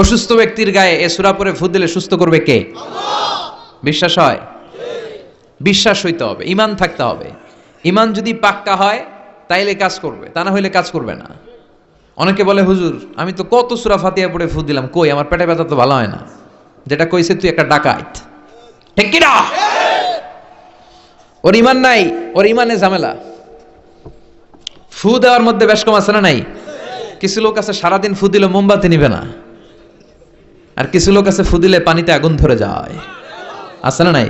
অসুস্থ ব্যক্তির গায়ে এই সূরা পড়ে ফু দিলে সুস্থ করবে কে? আল্লাহ। বিশ্বাস হয়? বিশ্বাস হইতে হবে, ঈমান থাকতে হবে। ঈমান যদি পাক্কা হয় তাইলে কাজ করবে, তা না হইলে কাজ করবে না। অনেকে বলে হুজুর আমি তো কত সূরা ফাতিহা পড়ে ফু দিলাম, কই আমার পেটে ব্যথা তো ভালো হয় না। যেটা কইছে তুই একটা ডাকাত, ঠিক কি না? ওর ঈমান নাই, ওর ঈমানে ঝামেলা। ফু দেওয়ার মধ্যে বেশ কম আছে না নাই? কিছু লোক আছে সারাদিন ফু দিলে মোমবাতি নিবে না, আর কিছু লোক আছে ফু দিলে পানিতে আগুন ধরে যায়, আছে না নাই?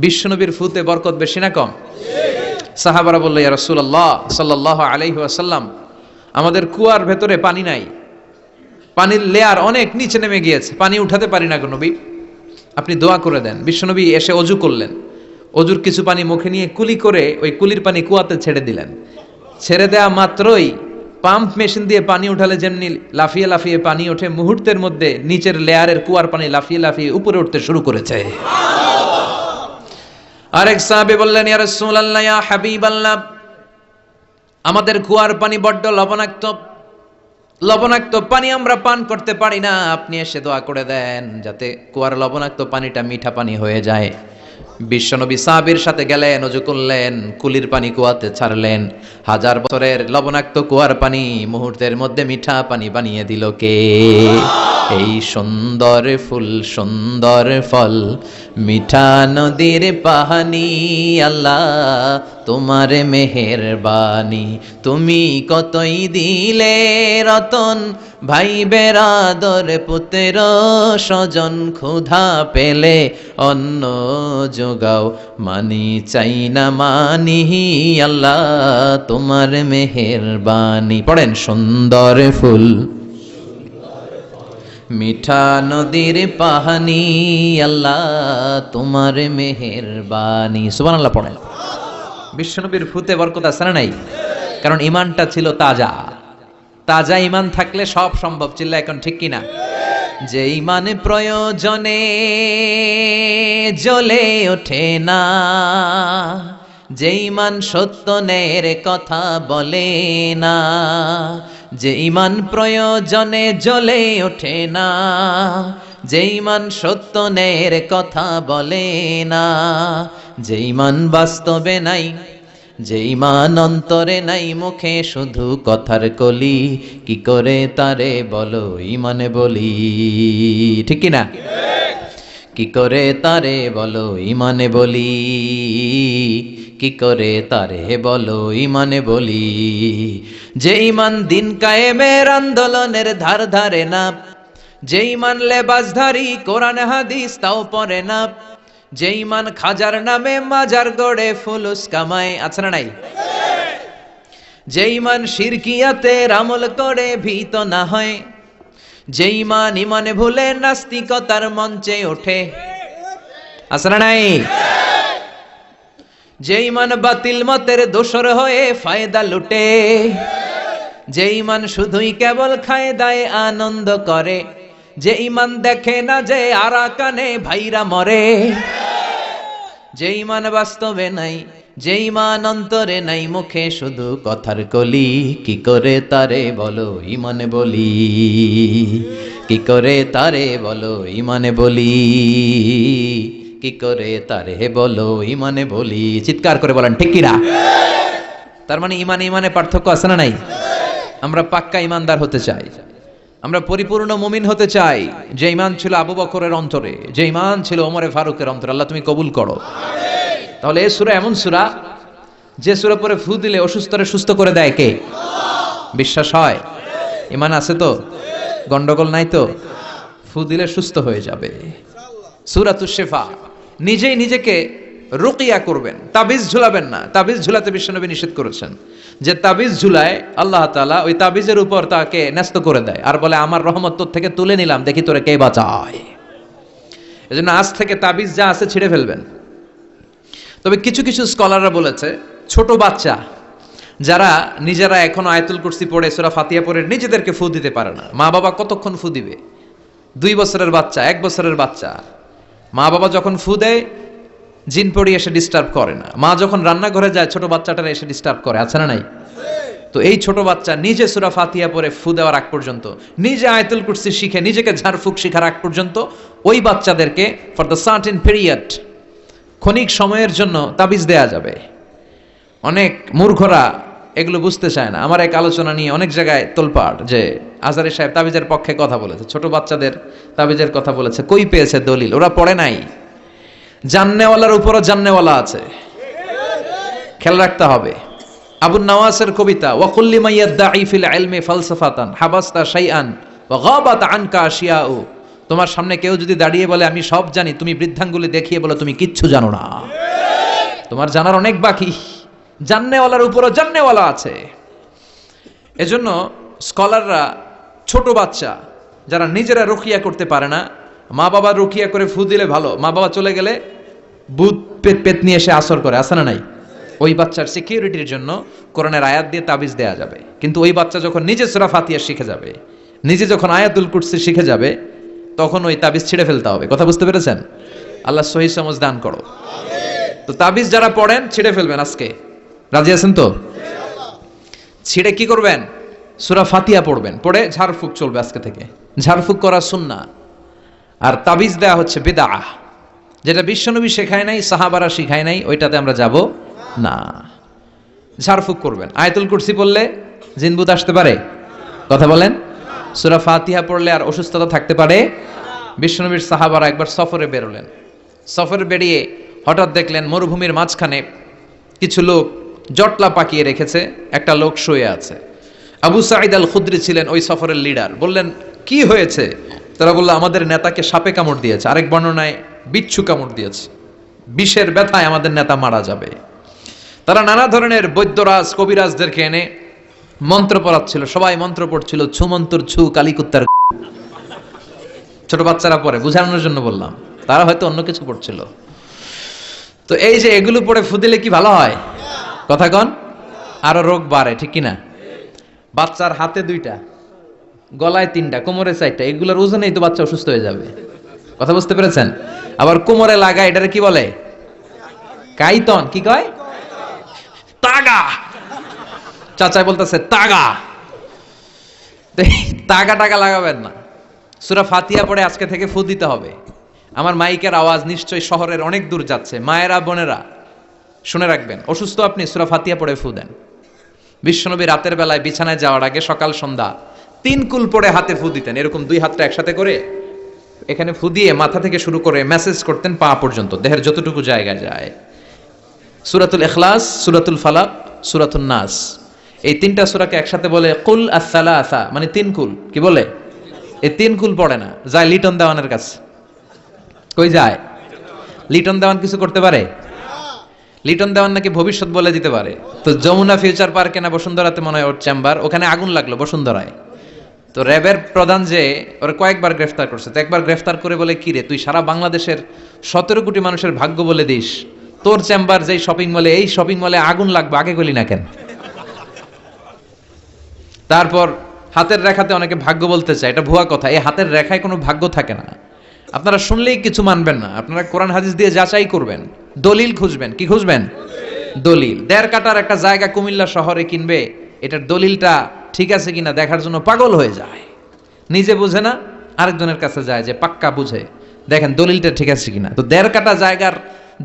বিশ্বনবীর ফুতে বরকত বেশি না কম? সাহাবারা বলল ইয়া রাসূলুল্লাহ সাল্লাল্লাহু আলাইহি ওয়াসাল্লাম, আমাদের কুয়ার ভেতরে পানি নাই, পানির লেয়ার অনেক নিচে নেমে গিয়েছে, পানি উঠাতে পারি না গো নবী, আপনি দোয়া করে দেন। বিশ্বনবী এসে অজু করলেন, অজুর কিছু পানি মুখে নিয়ে কুলি করে ওই কুলির পানি কুয়াতে ছেড়ে দিলেন। ছেড়ে দেওয়া মাত্রই পাম্প মেশিন দিয়ে পানি উঠালে যেমনি লাফিয়ে লাফিয়ে পানি ওঠে, মুহূর্তের মধ্যে নিচের লেয়ারের কুয়ার পানি লাফিয়ে লাফিয়ে উপরে উঠতে শুরু করেছে। আরেক সাহাবী বললেন ইয়া রাসূলুল্লাহ ইয়া হাবিবাল্লাহ, আমাদের কুয়ার পানি বড্ড লবণাক্ত, লবণাক্ত পানি আমরা পান করতে পারি না, আপনি এসে দোয়া করে দেন যাতে কুয়ার লবণাক্ত পানিটা মিঠা পানি হয়ে যায়। বিশ্বনবী সাহাবীর সাথে গেলেন, ওযু করলেন, কুলির পানি কুয়াতে ছাড়লেন। 1000 বছরের লবণাক্ত কুয়ার পানি মুহূর্তের মধ্যে মিঠা পানি বানিয়ে দিল কে? এই সুন্দর ফুল সুন্দর ফল মিঠা নদীর পানি, আল্লাহ তোমার মেহেরবানি। তুমি কতই দিলে রতন, ভাই বেরাদর পুত্র স্বজন, ক্ষুধা পেলে অন্ন যোগাও, মানি চাই না মানি, আল্লাহ তোমার মেহেরবানি। পড়েন সুন্দর ফুল মিঠা নদীর পানি, আল্লাহ তোমার মেহেরবানি। সুবহানাল্লাহ পড়েন। বিশ্বনবীর ফুতে বরকত আছে না নাই? কারণ ঈমানটা ছিল তাজা। তাজা ঈমান থাকলে সব সম্ভব। চিল্লা এখন ঠিক কিনা? যে ঈমান প্রয়োজনে জ্বলে ওঠে না, যে ঈমান সত্য ন্যায়ের কথা বলে না, যে ঈমান প্রয়োজনে জ্বলে ওঠে না, যে ঈমান সত্য ন্যায়ের কথা বলে না, যে ঈমান বাস্তবে নাই, যে ঈমান অন্তরে নাই, মুখে শুধু কথার কলি, কি করে তারে বলো ঈমানে বলি, ঠিক কি না? কি করে তারে বলো ঈমানে বলি, কি করে তারে বলো ঈমানে বলি। যে ঈমান দিন কায়েমের আন্দোলনের ধার ধারে না, যে ঈমান লেবাসধারী কোরআন হাদিস তাও পড়ে না, যে ঈমান খাজার নামে মাজার গড়ে ফুলুস কামায়, আছে না নাই? যে ঈমান শিরকিয়াতের আমল করে ভীত না হয়, যে ঈমান ঈমানে ভুলে নাস্তিকতার মঞ্চে ওঠে, আছে না নাই? যে ঈমান বাতিল মতের দোসর হয়ে ফায়দা লুটে, যে ঈমান শুধুই কেবল খায় দায় আনন্দ করে, যে ঈমান দেখে না যে আরাকানে ভাইরা মরে, যে ঈমান বাস্তবে নাই, যে ঈমান অন্তরে নাই, মুখে শুধু কথার কলি, কি করে তারে বলো ঈমানে বলি, কি করে তারে বলো ঈমানে বলি, কি করে তারে বলো ঈমানে বলি। চিৎকার করে বলেন ঠিক কি না? তার মানে ঈমানে ঈমানে পার্থক্য আছে না নাই? আমরা পাক্কা ঈমানদার হতে চাই, আমরা পরিপূর্ণ মুমিন হতে চাই। যে ঈমান ছিল আবু বকরের অন্তরে, যে ঈমান ছিল ওমরে ফারুকের অন্তরে, আল্লাহ তুমি কবুল করো। তাহলে এই সূরা এমন সূরা যে সূরা পরে ফু দিলে অসুস্থরে সুস্থ করে দেয় কে? বিশ্বাস হয়? ঈমান আছে তো? গন্ডগোল নাই তো? ফু দিলে সুস্থ হয়ে যাবে। সূরাতুশ শিফা। নিজেই নিজেকে রুকিয়া করবেন, তাবিজ ঝুলাবেন না। তাবিজ ঝুলাতে বিশ্বনবী নিষেধ করেছেন, যে তাবিজ ঝুলায় আল্লাহ তাআলা ওই তাবিজের উপর তাকে ন্যস্ত করে দেয় আর বলে আমার রহমত তোর থেকে তুলে নিলাম, দেখি তোরে কে বাঁচায়। এজন্য আজ থেকে তাবিজ যা আছে ছিঁড়ে ফেলবেন। তবে কিছু কিছু স্কলাররা বলেছে ছোট বাচ্চা যারা নিজেরা এখনো আয়াতুল কুরসি পড়ে সূরা ফাতিহা পড়ে নিজেদেরকে ফু দিতে পারে না, মা বাবা কতক্ষণ ফু দিবে? 2 বছরের বাচ্চা, 1 বছরের বাচ্চা, মা বাবা যখন ফু দেয় জিন পড়ি এসে ডিস্টার্ব করে না। মা যখন রান্নাঘরে যায় ছোট বাচ্চাটারা এসে ডিস্টার্ব করে, আছে না নাই? তো এই ছোট বাচ্চা নিজে সূরা ফাতিহা পড়ে ফু দেওয়ার আগ পর্যন্ত, নিজে আয়াতুল কুরসি শিখে নিজেকে ঝাড়ফুঁক শিখার আগ পর্যন্ত ওই বাচ্চাদেরকে ফর দ্য সার্টেন পিরিয়ড, ক্ষণিক সময়ের জন্য তাবিজ দেয়া যাবে। অনেক মূর্খরা এগুলো বুঝতে চায় না। আমার এক আলোচনা নিয়ে অনেক জায়গায় তোলপাড় যে আজহারী সাহেব তাবিজের পক্ষে কথা বলেছে, ছোট বাচ্চাদের তাবিজের কথা বলেছে। কই পেয়েছে দলিল? ওরা পড়ে নাই। জান্নেওয়ালার উপরও জান্নেওয়ালা আছে, খেয়াল রাখতে হবে। আবু নওয়াসের কবিতা, ওয়াকুল্লি মাইয়াদ্দাঈ ফিল ইলমি ফালসাফাতান হাবাসতা শাইআন ওয়া গাবাত আনকা আশিয়াউ। তোমার সামনে কেউ যদি দাঁড়িয়ে বলে আমি সব জানি, তুমি বৃদ্ধাঙ্গুলি দেখিয়ে বলো তুমি কিচ্ছু জানো না, তোমার জানার অনেক বাকি। জান্নেওয়ালার উপরও জান্নেওয়ালা আছে। এজন্য স্কলাররা ছোট বাচ্চা যারা নিজেরা রুকিয়া করতে পারে না, মা বাবা রুকিয়া করে ফু দিলে ভালো, মা বাবা চলে গেলে ভূত পেত নিয়ে এসে আসর করে, আছে না নাই? ওই বাচ্চার সিকিউরিটির জন্য কোরআনের আয়াত দিয়ে তাবিজ দেয়া যাবে। কিন্তু ওই বাচ্চা যখন নিজে সূরা ফাতিহা শিখে যাবে, নিজে যখন আয়াতুল কুরসি শিখে যাবে, তখন ওই তাবিজ ছিঁড়ে ফেলতে হবে। কথা বুঝতে পেরেছেন? আল্লাহ সহি সমঝ দান করো। তো তাবিজ যারা পড়েন ছিঁড়ে ফেলবেন আজকে, রাজি আছেন তো? ছিঁড়ে কি করবেন? সূরা ফাতিহা পড়বেন, পড়ে ঝাড়ফুঁক চলবে আজকে থেকে। ঝাড়ফুঁক করা সুন্নাহ। আর তাবিজ দেয়া হচ্ছে বিদআহ, যেটা বিশ্বনবী শেখায় নাই, সাহাবারা শিখায় নাই, ওইটাতে আমরা যাব না। ঝাড়ফুঁক করবেন। আয়াতুল কুরসি পড়লে জিনবুত আসতে পারে? কথা বলেন। সূরা ফাতিহা পড়লে আর অসুস্থতা থাকতে পারে? বিশ্বনবীর সাহাবারা একবার সফরে বেরোলেন। সফরে বেরিয়ে হঠাৎ দেখলেন মরুভূমির মাঝখানে কিছু লোক জটলা পাকিয়ে রেখেছে, একটা লোক শুয়ে আছে। আবু সাঈদ আল খুদরি ছিলেন ওই সফরের লিডার। বললেন কি হয়েছে? তারা বলল আমাদের নেতাকে সাপে কামড় দিয়েছে, আরেক বর্ণনায় বিচ্ছু কামড় দিয়েছে, বিষের ব্যথায় আমাদের নেতা মারা যাবে। তারা নানা ধরনের বৈদ্যরাজ কবিরাজদেরকে এনে মন্ত্র পড়াচ্ছিল, সবাই মন্ত্র পড়ছিল, ছুমন্তর ছু কালিকুত্তার। ছোট বাচ্চারা পড়ে, বুঝানোর জন্য বললাম, তারা হয়তো অন্য কিছু পড়ছিল। তো এই যে এগুলো পড়ে ফু দিলে কি ভালো হয়? কথা কন, আরো রোগ বাড়ে, ঠিক কিনা? বাচ্চার হাতে 2টা, গলায় 3টা, কোমরে 4টা, এগুলোর ওজনেই তো বাচ্চা অসুস্থ হয়ে যাবে। কথা বুঝতে পেরেছেন? আবার কোমরে লাগায়, এটারে কি বলে? কাইতন। কি কয়? তাগা। চাচাই বলতেছে তাগা। তাগা টাগা লাগাবেন না। সূরা ফাতিহা পড়ে আজকে থেকে ফু দিতে হবে। আমার মাইকের আওয়াজ নিশ্চয়ই শহরের অনেক দূর যাচ্ছে। মায়েরা বোনেরা শুনে রাখবেন, অসুস্থ আপনি সূরা ফাতিহা পড়ে ফু দেন। বিশ্বনবী রাতের বেলায় বিছানায় যাওয়ার আগে সকাল সন্ধ্যা 3 কুল পড়ে হাতে ফু দিতেন। এরকম 2 হাতটা একসাথে করে এখানে ফু দিয়ে মাথা থেকে শুরু করে মেসেজ করতেন পা পর্যন্ত, দেহের যতটুকু জায়গা যায়। সূরাতুল ইখলাস, সূরাতুল ফালাক, সূরাতুন নাস, এই 3টা সূরাকে একসাথে বলে কুল আস-সালাসা, মানে 3 কুল। কি বলে? এই 3 কুল পড়ে না, যায় লিটন দেওয়ানের কাছে। কই যায়? লিটন দেওয়ান কিছু করতে পারে? লিটন দেওয়ান নাকি ভবিষ্যৎ বলে দিতে পারে। তো যমুনা ফিউচার পার্কে না বসুন্ধরাতে মনে হয় ওর চেম্বার, ওখানে আগুন লাগলো বসুন্ধরায়। তো র্যাবের প্রধান যে ওরা কয়েকবার গ্রেফতার করছে। তো একবার গ্রেফতার করে বলে কি রে, তুই সারা বাংলাদেশের 17 কোটি মানুষের ভাগ্য বলে দিস, তোর চেম্বার যেই শপিং মলে, এই শপিং মলে আগুন লাগবে, আগে গলি না কেন? তারপর হাতের রেখাতে অনেকে ভাগ্য বলতে চায়, এটা ভুয়া কথা। এই হাতের রেখায় কোনো ভাগ্য থাকে না। আপনারা শুনলেই কিছু মানবেন না, আপনারা কোরআন হাদিস দিয়ে যাচাই করবেন, দলিল খুঁজবেন। কি খুঁজবেন? দলিল। 1.5 কাঠার একটা জায়গা কুমিল্লা শহরে কিনবে, এটার দলিলটা ঠিক আছে কিনা দেখার জন্য পাগল হয়ে যায়। নিজে বুঝে না, আরেকজনের কাছে যায় যে পাক্কা বুঝে, দেখেন দলিলটা ঠিক আছে কিনা। তো 1.5 কাঠা জায়গার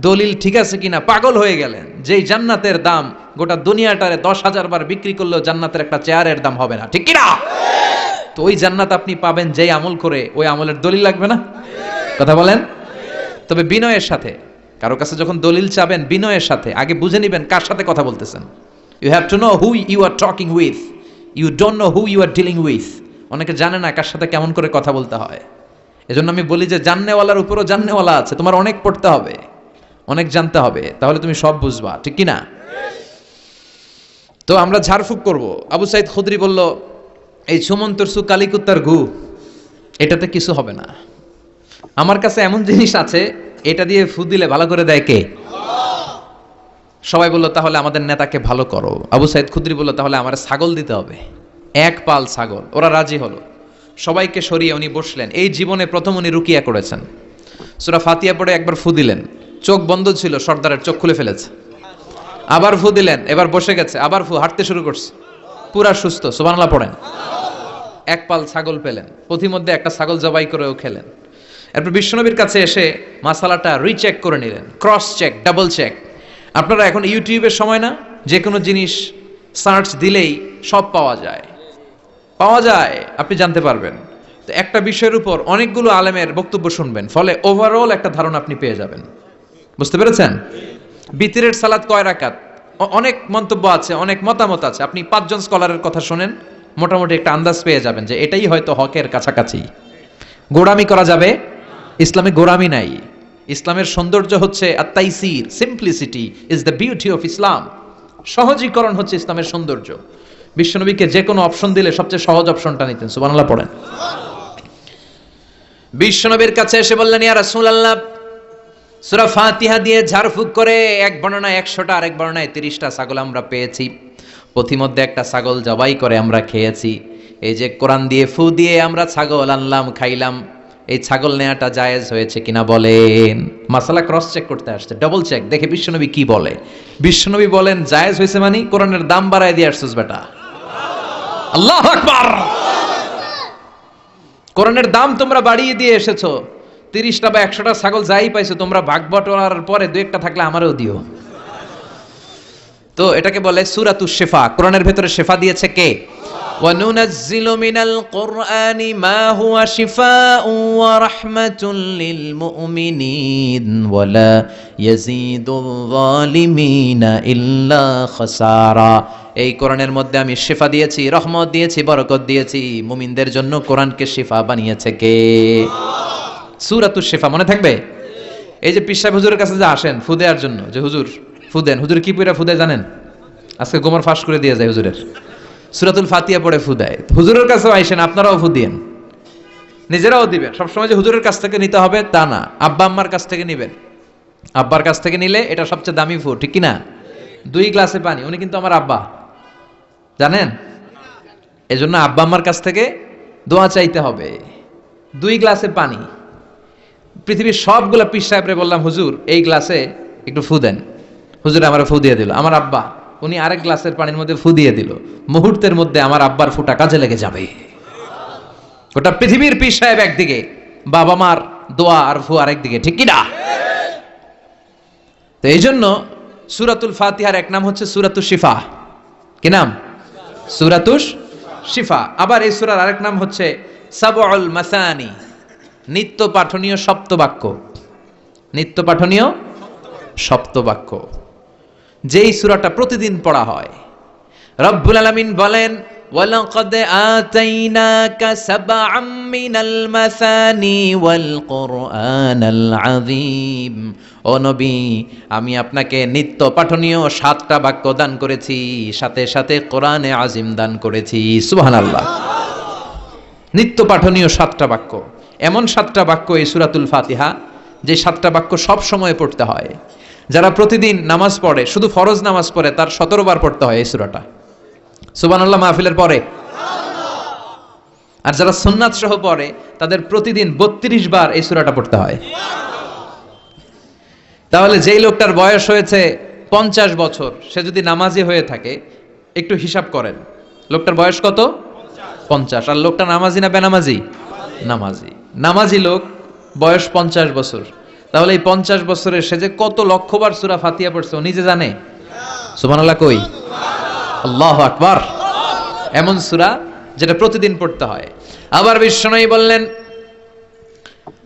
দলিল ঠিক আছে কিনা পাগল হয়ে গেলেন। যেই জান্নাতের দাম গোটা দুনিয়াটারে 10,000 বার বিক্রি করলেও জান্নাতের একটা চেয়ারের দাম হবে না, ঠিক কিনা? তো ওই জান্নাত আপনি পাবেন যেই আমল করে, ওই আমলের দলিল লাগবে না? কথা বলেন। তবে বিনয়ের সাথে, কারো কাছে যখন দলিল চাবেন বিনয়ের সাথে আগে বুঝে নিবেন কার সাথে কথা বলতেছেন। You have to know who you are talking with, you don't know who you are dealing with. অনেকে জানে না কার সাথে কেমন করে কথা বলতে হয়। এজন্য আমি বলি যে জান্নেওয়ালার উপরও জান্নেওয়ালা আছে, তোমার অনেক পড়তে হবে, অনেক জানতে হবে, তাহলে তুমি সব বুঝবা, ঠিক কি না? তো আমরা ঝাড়ফুঁক করব। আবু সাইদ খুদরি বলল, এই সুমন্তর সু কালিকুত্তার ঘু, এটাতে কিছু হবে না। আমার কাছে এমন জিনিস আছে, এটা দিয়ে ফু দিলে ভালো করে দেয় কে? সবাই বলল, তাহলে আমাদের নেতাকে ভালো করো। আবু সাইদ খুদরি বলল, তাহলে আমার ছাগল দিতে হবে, এক পাল ছাগল। ওরা রাজি হলো, সবাইকে সরিয়ে উনি বসলেন। এই জীবনে প্রথম উনি রুকিয়া করেছেন। সূরা ফাতিহা পড়ে একবার ফু দিলেন, চোখ বন্ধ ছিল, সর্দারের চোখ খুলে ফেলেছে। আবার ফু দিলেন, এবার বসে গেছে, আবার ফু, হাঁটতে শুরু করছে, পুরা সুস্থ। সুবহানাল্লাহ পড়েন। এক পাল ছাগল পেলেন, পথিমধ্যে একটা ছাগল জবাই করেও খেলেন। এরপর বিশ্বনবীর কাছে এসে মাসালাটা রিচেক করে নিলেন, ক্রস চেক, ডাবল চেক। আপনারা এখন ইউটিউবের সময় না, যে কোনো জিনিস সার্চ দিলেই সব পাওয়া যায়, আপনি জানতে পারবেন। তো একটা বিষয়ের উপর অনেকগুলো আলেমের বক্তব্য শুনবেন, ফলে ওভারঅল একটা ধারণা আপনি পেয়ে যাবেন। বুঝতে পেরেছেন? বিতিরের সালাত কয় রাকাত, অনেক মন্তব্য আছে, অনেক মতামত আছে। আপনি 5 জন স্কলারের কথা শুনেন, মোটামুটি একটা আন্দাজ পেয়ে যাবেন যে এটাই হয়তো হকের কাছাকাছি। গোড়ামি করা যাবে? ইসলামে গোড়ামি নাই। ইসলামের সৌন্দর্য হচ্ছে আত-তাইসির, simplicity is the beauty of Islam. সহজীকরণ হচ্ছে ইসলামের সৌন্দর্য। বিশ্বনবীকে যে কোনো অপশন দিলে সবচেয়ে সহজ অপশনটা নিতেন। সুবহানাল্লাহ পড়েন। বিশ্বনবীর কাছে এসে বললেন, ইয়া রাসূলুল্লাহ, সূরা ফাতিহা দিয়ে ঝাড়ফুঁক করে এক বর্ণনায় 100টা, আরেক বর্ণনায় 30টা ছাগল আমরা পেয়েছি। পথিমধ্যে একটা ছাগল জবাই করে আমরা খেয়েছি। এই যে কোরআন দিয়ে ফু দিয়ে আমরা ছাগল আনলাম, খাইলাম, এই ছাগল নেয়াটা জায়েজ হয়েছে কিনা বলেন। মাসালা ক্রস চেক করতে আসছে, ডাবল চেক, দেখে বিশ্বনবী কি বলে। বিশ্বনবী বলেন জায়েজ হয়েছে মানে কোরআনের দাম বাড়ায় দিয়ে আসছিস বেটা। আল্লাহু আকবার। কোরআনের দাম তোমরা বাড়িয়ে দিয়ে এসেছো। 30টা বা 100টা ছাগল যাই পাইছো তোমরা, ভাগ বটোয়ারার পরে 2-1টা থাকলে আমারও দিও। তো এটাকে বলে সূরাতুশ শিফা। কোরআনের ভেতরে শিফা দিয়েছে কে? ওয়া নুনাজ্জিলু মিনাল কুরআনি মা হুয়া শিফাউন ওয়া রাহমাতুল লিল মুমিনিন ওয়া লা ইয়াজিদুল যালিমিনা ইল্লা খাসারা। এই কোরআনের মধ্যে আমি শিফা দিয়েছি, রহমত দিয়েছি, বরকত দিয়েছি। মুমিনদের জন্য কোরআনকে শিফা বানিয়েছে কে? সূরাতুশ শিফা মনে থাকবে? এই যে পীর সাহেব হুজুরের কাছে যে আসেন ফু দেওয়ার জন্য, যে হুজুর ফু দেন, হুজুর কি পড়ে ফু দেয় জানেন? আজকে গোমর ফাঁস করে দিয়ে যায় হুজুরের। সূরাতুল ফাতিহা পড়ে ফু দেয়। হুজুরের কাছেও আইসেন, আপনারাও ফু দিয়েন, নিজেরাও দিবেন। সবসময় যে হুজুরের কাছ থেকে নিতে হবে তা না, আব্বা আম্মার কাছ থেকে নিবেন। আব্বার কাছ থেকে নিলে এটা সবচেয়ে দামি ফু, ঠিক কি না? 2 গ্লাসে পানি, উনি কিন্তু আমার আব্বা, জানেন? এজন্য আব্বা আম্মার কাছ থেকে দোয়া চাইতে হবে। 2 গ্লাসে পানি। পৃথিবীর সবগুলা পীর সাহেবরে বললাম, হুজুর এই গ্লাসে একটু ফু দেন। হুজুর আমার ফু দিয়ে দিল। আমার আব্বা, উনি আরেক গ্লাসের পানির মধ্যে ফু দিয়ে দিল। মুহূর্তের মধ্যে আমার আব্বার ফুটা কাজে লেগে যাবে। ওটা পৃথিবীর পীর সাহেব একদিকে, বাবা মার দোয়া আর ফু আরেক দিকে, ঠিক কি না? তো এই জন্য সূরাতুল ফাতিহার এক নাম হচ্ছে সূরাতুশ শিফা। কি নাম? সূরাতুশ শিফা। আবার এই সূরার আরেক নাম হচ্ছে সাবউল মাসানি, নিত্য পাঠনীয় সপ্তবাক্য। নিত্য পাঠনীয় সপ্তবাক্য, যেই সূরাটা প্রতিদিন পড়া হয়। রব্বুল আলামিন বলেন, ওয়ালাকাদ আতাইনাকা সাবআম মিনাল মাসানি ওয়াল কুরআনাল আযীম। ও নবী, আমি আপনাকে নিত্য পাঠনীয় 7টা বাক্য দান করেছি, সাথে সাথে কোরআনে আযীম দান করেছি। সুবহানাল্লাহ। নিত্য পাঠনীয় 7টা বাক্য। এমন 7টা বাক্য এই সূরাতুল ফাতিহা, যে 7টা বাক্য সব সময় পড়তে হয়। যারা প্রতিদিন নামাজ পড়ে, শুধু ফরজ নামাজ পড়ে, তার 17 বার পড়তে হয় এই সূরাটা। সুবহানাল্লাহ মাহফিলের পরে। আর যারা সুন্নাত সহ পড়ে, তাদের প্রতিদিন 32 বার এই সূরাটা পড়তে হয়। তাহলে যেই লোকটার বয়স হয়েছে 50 বছর, সে যদি নামাজি হয়ে থাকে, একটু হিসাব করেন, লোকটার বয়স কত? 50। আর লোকটা নামাজি না বেনামাজি? নামাজি। নামাজি লোক, বয়স 50 বছর। তাহলে এই 50 বছরে সে যে কত লক্ষবার সূরা ফাতিহা পড়ছে ও নিজে জানে? সুবহানাল্লাহ কই? আল্লাহু আকবার। এমন সূরা যেটা প্রতিদিন পড়তে হয়। আবার বিশ্বনবী বললেন,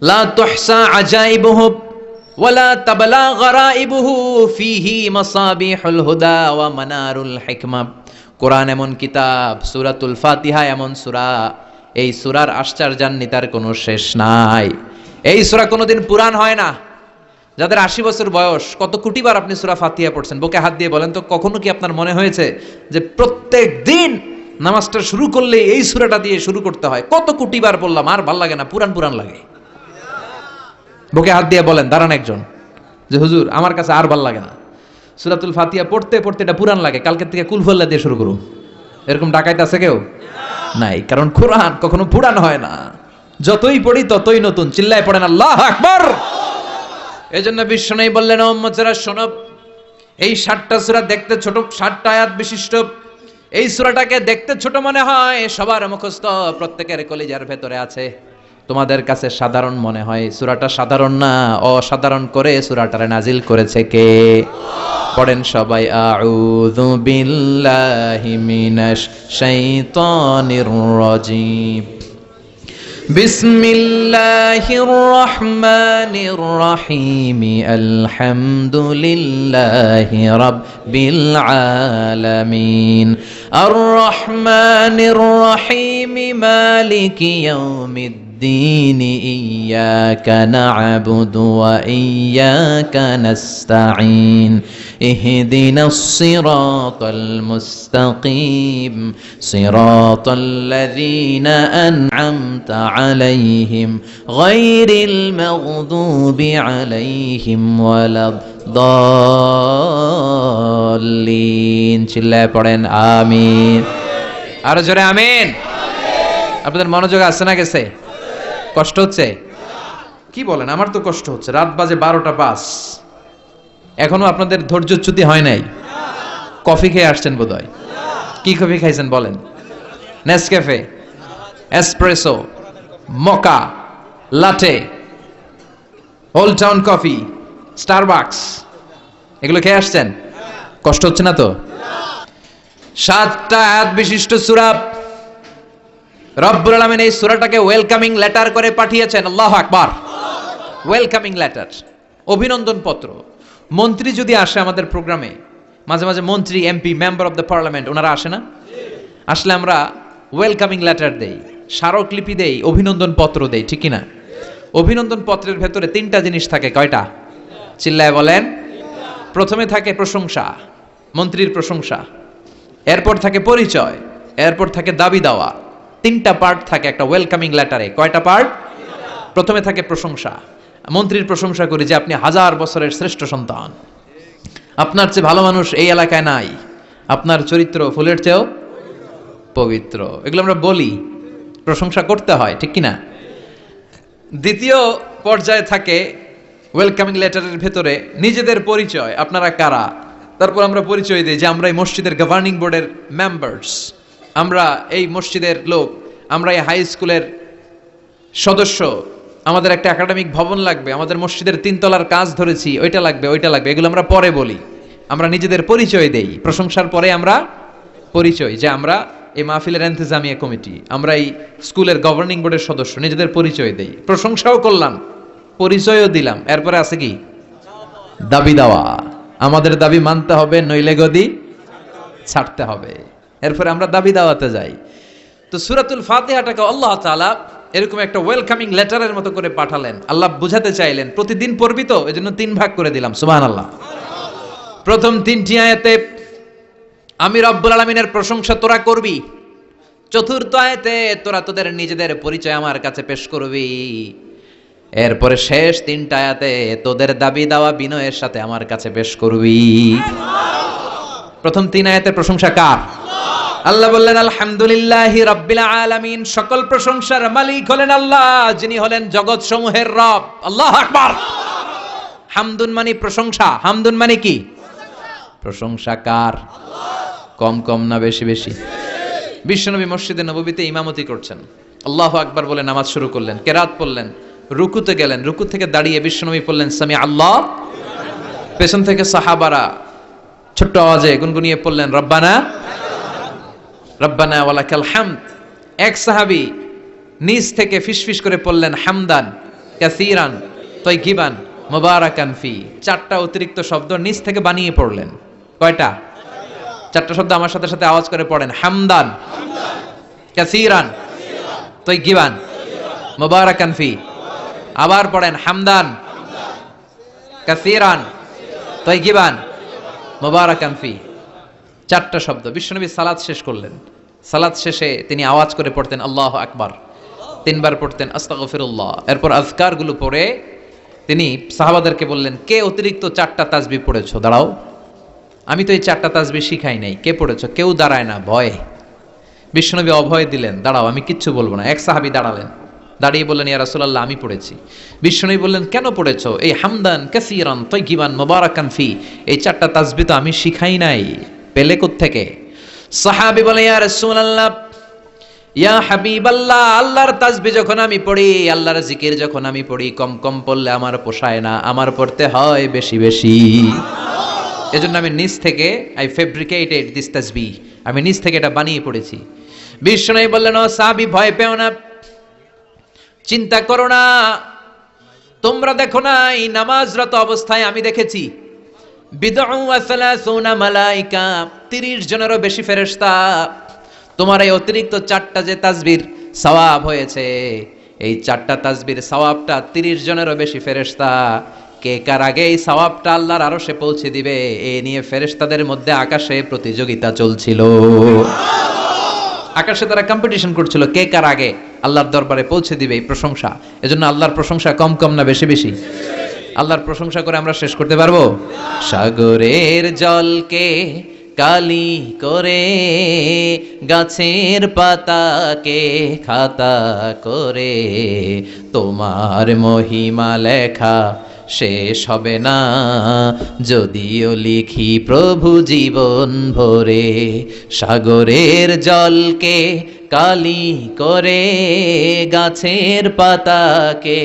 লা তুহসা আজাইবুহু ওয়ালা তাবলা গরাইবুহু ফিহি মাসাবিহুল হুদা ওয়া মানারুল হিকমা। কোরআন এমন কিতাব, সূরাতুল ফাতিহা এমন সূরা, এই সূরার আশ্চর্যান্বিতার কোনো শেষ নাই। এই সূরা কোনোদিন পুরান হয় না। যাদের ৮০ বছর বয়স, কত কোটিবার আপনি সূরা ফাতিহা পড়ছেন, বুকে হাত দিয়ে বলেন তো, কখনো কি আপনার মনে হয়েছে যে প্রত্যেক দিন নামাজটা শুরু করলে এই সূরাটা দিয়ে শুরু করতে হয়? কত কোটিবার বললাম, আর ভাল লাগে না, পুরান পুরান লাগে। বুকে হাত দিয়ে বলেন, দাঁড়ান একজন, যে হুজুর আমার কাছে আর ভাল লাগে না, সূরাতুল ফাতিহা পড়তে পড়তে এটা পুরান লাগে, কালকের থেকে কুল হুয়াল্লাহ দিয়ে শুরু করুন। এরকম ডাকাইত আছে কেউ? নাই, কারণ কোরআন কখনো পুরান হয় না। যতই পড়ি ততই নতুন। চিল্লায় পড়েন আল্লাহু আকবার। এজন্য বিশ্বনবী বললেন, ও উম্মতেরা শোনো, এই 60টা সূরা দেখতে ছোট, 60টা আয়াত বিশিষ্ট এই সূরাটাকে দেখতে ছোট মনে হয়, সবার মুখস্থ, প্রত্যেকের কলিজার ভেতরে আছে। তোমাদের কাছে সাধারণ মনে হয়, সূরাটা সাধারণ না, অসাধারণ করে সূরাটারে নাজিল করেছে কে? পড়েন সবাই, আউযু বিল্লাহি মিনাশ শাইতানির রাজীম। বিসমিল্লাহির রহমানির রহিম। আলহামদুলিল্লাহি রাব্বিল আলামিন। আর রহমানির রহিম। মালিকি ইয়াউমিদ্দিন। ইয়্যাকা না'বুদু ওয়া ইয়্যাকা নাস্তাঈন। ইহদিনাস সিরাতাল মুস্তাকিম। সিরাতাল্লাযীনা আন'আমতা আলাইহিম গায়রিল মাগদুবি আলাইহিম ওয়ালাদ-দাল্লিন। চিল্লায় পড়েন আমিন। আরো জোরে আমিন। আপনাদের মনোযোগ আছে না গেছে? কষ্ট হচ্ছে? কি বলেন? আমার তো কষ্ট হচ্ছে। রাত বাজে 12টা 5, এখনো আপনাদের ধৈর্যচ্যুতি হয় নাই? কফি খেয়ে আসছেন বোধহয়। কি কফি খাইছেন বলেন? Nescafe, espresso, মকা, লাটে, old town coffee, Starbucks, এগুলো খেয়ে আসছেন? কষ্ট হচ্ছে না তো? 7টা আয়াত বিশিষ্ট সূরা। রব্বুল আলামিন এই সূরাটাকে ওয়েলকামিং লেটার করে পাঠিয়েছেন। আল্লাহু আকবার। ওয়েলকামিং লেটার, অভিনন্দন পত্র। মন্ত্রী যদি আসে আমাদের প্রোগ্রামে, মাঝে মাঝে মন্ত্রী, MP, member of the parliament, ওনারা আসে না? আসলে আমরা ওয়েলকামিং লেটার দেই, স্মারকলিপি দেই, অভিনন্দন পত্র দেই, ঠিক কিনা? অভিনন্দন পত্রের ভেতরে 3টা জিনিস থাকে। কয়টা? চিল্লায় বলেন। প্রথমে থাকে প্রশংসা, মন্ত্রীর প্রশংসা। এরপর থাকে পরিচয়, এরপর থাকে দাবি দাওয়া। 3টা পার্ট থাকে একটা ওয়েলকামিং লেটারে। কয়টা পার্ট? প্রথমে থাকে প্রশংসা। মন্ত্রীর প্রশংসা করি যে আপনি 1000 বছরের শ্রেষ্ঠ সন্তান, আপনার চেয়ে ভালো মানুষ এই এলাকায় নাই, আপনার চরিত্র ফুলের চেয়েও পবিত্র। এগুলো আমরা বলি, প্রশংসা করতে হয়, ঠিক কিনা? দ্বিতীয় পর্যায়ে থাকে ওয়েলকামিং লেটারের ভেতরে নিজেদের পরিচয়, আপনারা কারা। তারপর আমরা পরিচয় দিই যে আমরা এই মসজিদের গভর্নিং বোর্ডের মেম্বার্স, আমরা এই মসজিদের লোক, আমরা এই হাই স্কুলের সদস্য, আমাদের একটা একাডেমিক ভবন লাগবে, আমাদের মসজিদের 3 তলার কাজ ধরেছি, ওইটা লাগবে, ওইটা লাগবে। এগুলো আমরা পরে বলি, আমরা নিজেদের পরিচয় দেই। প্রশংসার পরে আমরা পরিচয়, যে আমরা এই মাহফিলের ইন্তেজামিয়া কমিটি, আমরা এই স্কুলের গভর্নিং বোর্ডের সদস্য, নিজেদের পরিচয় দেই। প্রশংসাও করলাম, পরিচয়ও দিলাম। এরপরে আছে কি? দাবি দেওয়া। আমাদের দাবি মানতে হবে, নইলে গদি ছাড়তে হবে। এরপরে আমরা দাবি দাওয়াতে যাই। তো সূরাতুল ফাতিহাটাকে আল্লাহ তাআলা এরকম একটা ওয়েলকামিং লেটারের মতো করে পাঠালেন। আল্লাহ বুঝাতে চাইলেন প্রতিদিন পড়বি তো, এজন্য 3 ভাগ করে দিলাম। সুবহানাল্লাহ। প্রথম 3টি আয়াতে আমি রব্বুল আলামিনের প্রশংসা তোরা করবি। চতুর্থ আয়াতে তোরা তোদের নিজেদের পরিচয় আমার কাছে পেশ করবি। এরপরে শেষ 3টা আয়াতে তোদের দাবি দাওয়া বিনয়ের সাথে আমার কাছে পেশ করবি। প্রথম 3 আয়াতের প্রশংসা কার? আল্লাহ বললেন আলহামদুলিল্লাহি রাব্বিল আলামিন। সকল প্রশংসার মালিক হলেন আল্লাহ, যিনি হলেন জগৎ সমূহের রব। আল্লাহু আকবার। হামদুন মানে প্রশংসা। হামদুন মানে কি? প্রশংসা কার? কম কম না বেশি বেশি? বিশ্বনবী মসজিদে নববীতে ইমামতি করছেন, আল্লাহু আকবার বলে নামাজ শুরু করলেন, কেরাত পড়লেন, রুকুতে গেলেন, রুকু থেকে দাঁড়িয়ে বিশ্বনবী পড়লেন সামি আল্লাহ। পেছন থেকে সাহাবারা ছোট্ট আওয়াজে গুনগুনিয়ে পড়লেন রব্বানা রব্বানা ওয়ালাকাল হামদ। এক সাহাবী নিজ থেকে ফিসফিস করে পড়লেন হামদান কাসীরান তাইয়িবান মুবারাকান ফি। 4টা অতিরিক্ত শব্দ নিজ থেকে বানিয়ে পড়লেন। কয়টা? 4টা শব্দ আমার সাথে সাথে আওয়াজ করে পড়েন। হামদান, কাসীরান, তাইয়িবান মুবারাকান ফি। আবার পড়েন হামদান কাসীরান তাইয়িবান মুবারাকান ফি। চারটা শব্দ। বিশ্বনবী সালাত শেষ করলেন, সালাত শেষে তিনি আওয়াজ করে পড়তেন আল্লাহু আকবার, তিনবার পড়তেন আস্তাগফিরুল্লাহ। এরপর আজকার গুলো পড়ে তিনি সাহাবাদেরকে বললেন, কে অতিরিক্ত চারটা তাসবিহ পড়েছো দাঁড়াও, আমি তো এই চারটা তাসবিহ শিখাই নাই, কে পড়েছো? কেউ দাঁড়ায় না, ভয়ে। বিশ্বনবী অভয় দিলেন, দাঁড়াও আমি কিচ্ছু বলবো না। এক সাহাবী দাঁড়ালেন, দাঁড়িয়ে বললেন ইয়া রাসূলুল্লাহ আমি পড়েছি। বিশ্বনবী বললেন কেন পড়েছো? এই হামদান কাসীরান তাইয়িবান মুবারাকান ফি, এই চারটা তাসবিহ তো আমি শিখাই নাই, পেলে কোত্থেকে? সাহাবী বলে ইয়া রাসূলুল্লাহ ইয়া হাবিবাল্লাহ, আল্লাহর তাসবিহ যখন আমি পড়ি, আল্লাহর জিকির যখন আমি পড়ি, কম কম পড়লে আমার পোষায় না, আমার পড়তে হয় বেশি বেশি। এজন্য আমি নিজ থেকে আই ফেব্রিকেটেড দিস তাসবিহ, আমি নিজ থেকে এটা বানিয়ে পড়েছি। বিশ্বনবী বললেন ও সাহাবী ভয় পেও না, চিন্তা করো না, তোমরা দেখো না এই নামাজরত অবস্থায় আমি দেখেছি বিদউ ওয়া সালাসুনা মালাইকা, 30 জনেরও বেশি ফেরেশতা তোমার এই অতিরিক্ত চারটা যে তাসবিহর সওয়াব হয়েছে, এই চারটা তাসবিহর সওয়াবটা 30 জনেরও বেশি ফেরেশতা কে কার আগে এই সওয়াবটা আল্লাহর আরশে পৌঁছে দিবে, এই নিয়ে ফেরেশতাদের মধ্যে আকাশে প্রতিযোগিতা চলছিল। আকাশে তারা কম্পিটিশন করছিল কে কার আগে আল্লাহর দরবারে পৌঁছে দিবে এই প্রশংসা। এজন্য আল্লাহর প্রশংসা কম কম না বেশি বেশি? আল্লাহর প্রশংসা করে আমরা শেষ করতে পারবো? সাগরের জলকে কালি করে, গাছের পাতাকে খাতা করে, তোমার মহিমা লেখা শেষ হবে না, যদিও লিখি প্রভু জীবন ভরে। সাগরের জলকে কালি করে, গাছের পাতাকে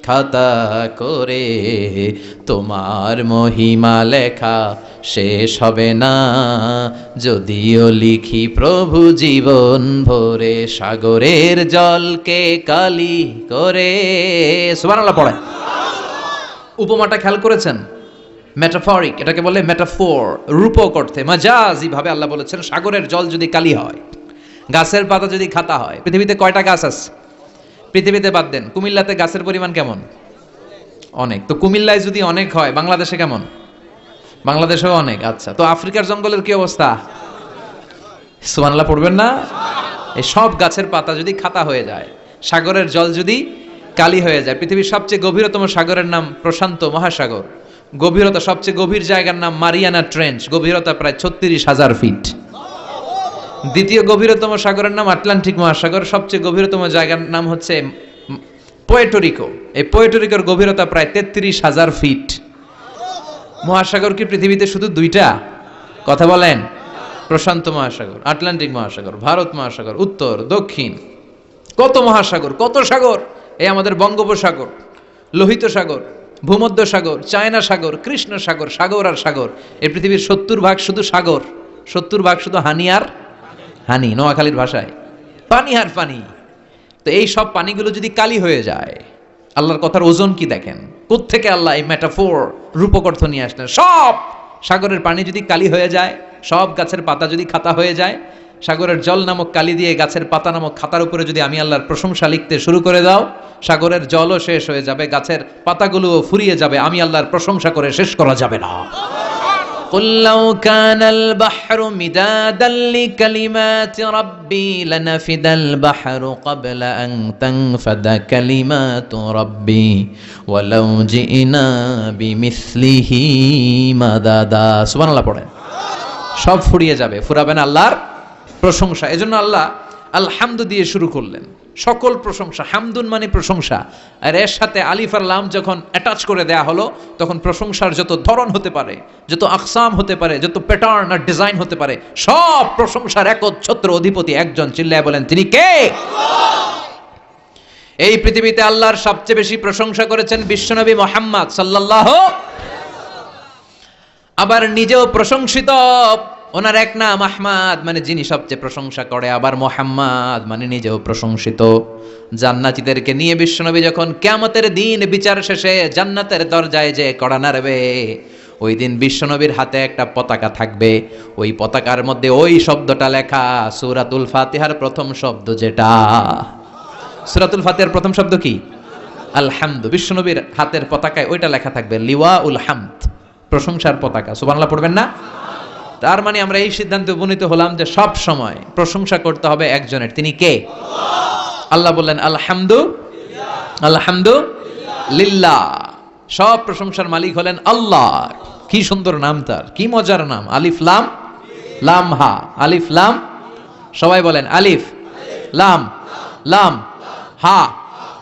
খাতা করে, তোমার মহিমা লেখা শেষ হবে না, যদিও লিখি প্রভু জীবন ভরে। সাগরের জলকে কালি করে, সুবহানাল্লাহ পড়ে। উপমাটা খেয়াল করেছেন? মেটাফরিক, এটাকে বলে মেটাফোর, রূপক অর্থে, মাজাজি ভাবে আল্লাহ বলেছেন সাগরের জল যদি কালি হয়, গাছের পাতা যদি খাতা হয়। পৃথিবীতে কয়টা গাছ আছে? পৃথিবীতে বাদ দেন, কুমিল্লাতে গাছের পরিমাণ কেমন? অনেক। তো কুমিল্লায় যদি অনেক হয়, বাংলাদেশে কেমন? বাংলাদেশেও অনেক। আচ্ছা, তো আফ্রিকার জঙ্গলের কি অবস্থা? সুবহানাল্লাহ পড়বেন না? এই সব গাছের পাতা যদি খাতা হয়ে যায়, সাগরের জল যদি কালি হয়ে যায়। পৃথিবীর সবচেয়ে গভীরতম সাগরের নাম প্রশান্ত মহাসাগর, গভীরতা সবচেয়ে গভীর জায়গার নাম মারিয়ানা ট্রেঞ্চ, গভীরতা প্রায় 36,000 ফিট। দ্বিতীয় গভীরতম সাগরের নাম আটলান্টিক মহাসাগর, সবচেয়ে গভীরতম জায়গার নাম হচ্ছে পোয়েটোরিকো, এই পোয়েটোরিকোর গভীরতা প্রায় 33,000 ফিট। মহাসাগর কি পৃথিবীতে শুধু দুইটা? কথা বলেন। প্রশান্ত মহাসাগর, আটলান্টিক মহাসাগর, ভারত মহাসাগর, উত্তর দক্ষিণ, কত মহাসাগর, কত সাগর। এই আমাদের বঙ্গোপসাগর, লোহিত সাগর, ভূমধ্য সাগর, চায়না সাগর, কৃষ্ণ সাগর, সাগর আর সাগর। এই পৃথিবীর 70% শুধু সাগর, 70% শুধু হানি আর হানি, নোয়াখালীর ভাষায় পানি আর পানি। তো এই সব পানিগুলো যদি কালি হয়ে যায়, আল্লাহর কথার ওজন কি দেখেন? কোত্থেকে আল্লাহ এই মেটাফোর, রূপক অর্থ নিয়ে আসলেন? সব সাগরের পানি যদি কালি হয়ে যায়, সব গাছের পাতা যদি খাতা হয়ে যায়, সাগরের জল নামক কালি দিয়ে গাছের পাতা নামক খাতার উপরে যদি আমি আল্লাহর প্রশংসা লিখতে শুরু করে দাও, সাগরের জলও শেষ হয়ে যাবে, গাছের পাতাগুলোও ফুরিয়ে যাবে, আমি আল্লাহর প্রশংসা করে শেষ করা যাবে না। قُلْ لَوْ كَانَ الْبَحْرُ مِدَادًا لِكَلِمَاتِ رَبِّي لَنَفِدَ الْبَحْرُ قَبْلَ أَن تَنفَدَ كَلِمَاتُ رَبِّي وَلَوْ جِئْنَا بِمِثْلِهِ مَدَدًا। সুবহানাল্লাহ পড়েন। সব ফুরিয়ে যাবে, ফুরাবে না আল্লাহর প্রশংসা। এজন্য আল্লাহ আলহামদু দিয়ে শুরু করলেন, সকল প্রশংসা। হামদুন মানে প্রশংসা, আর এর সাথে আলিফ আর লাম যখন অ্যাটাচ করে দেয়া হলো, তখন প্রশংসার যত ধরন হতে পারে, যত আকসাম হতে পারে, যত প্যাটার্ন আর ডিজাইন হতে পারে, সব প্রশংসার একচ্ছত্র অধিপতি একজন। চিল্লায় বলেন তিনি কে? এই পৃথিবীতে আল্লাহর সবচেয়ে বেশি প্রশংসা করেছেন বিশ্বনবী মুহাম্মদ সাল্লাল্লাহু, আবার নিজেও প্রশংসিত। ওনার এক নাম আহমদ, মানে যিনি সবচেয়ে প্রশংসা করে, আবার মুহাম্মদ মানে নিজেও প্রশংসিত। জান্নাতীদেরকে নিয়ে বিশ্বনবী যখন কিয়ামতের দিন বিচার শেষে জান্নাতের দরজায় যে কড়া নাড়বে, ওই দিন বিশ্বনবীর হাতে একটা পতাকা থাকবে, ওই পতাকার মধ্যে ওই শব্দটা লেখা, সূরাতুল ফাতিহার প্রথম শব্দ যেটা সূরাতুল ফাতিহার প্রথম শব্দ কি? আলহামদু। বিশ্বনবীর হাতের পতাকায় ওইটা লেখা থাকবে, লিওয়াউল হামদ, প্রশংসার পতাকা। সুবহানাল্লাহ পড়বেন না? তার মানে আমরা এই সিদ্ধান্তে উপনীত হলাম যে সব সময় প্রশংসা করতে হবে একজনের। তিনি কে? আল্লাহ বললেন আলহামদু লিল্লাহ। সব প্রশংসার মালিক হলেন আল্লাহ। কি সুন্দর নাম তার, কি মজার নাম। আলিফ লাম লাম হা, আলিফ লাম। সবাই বলেন আলিফ লাম লাম হা।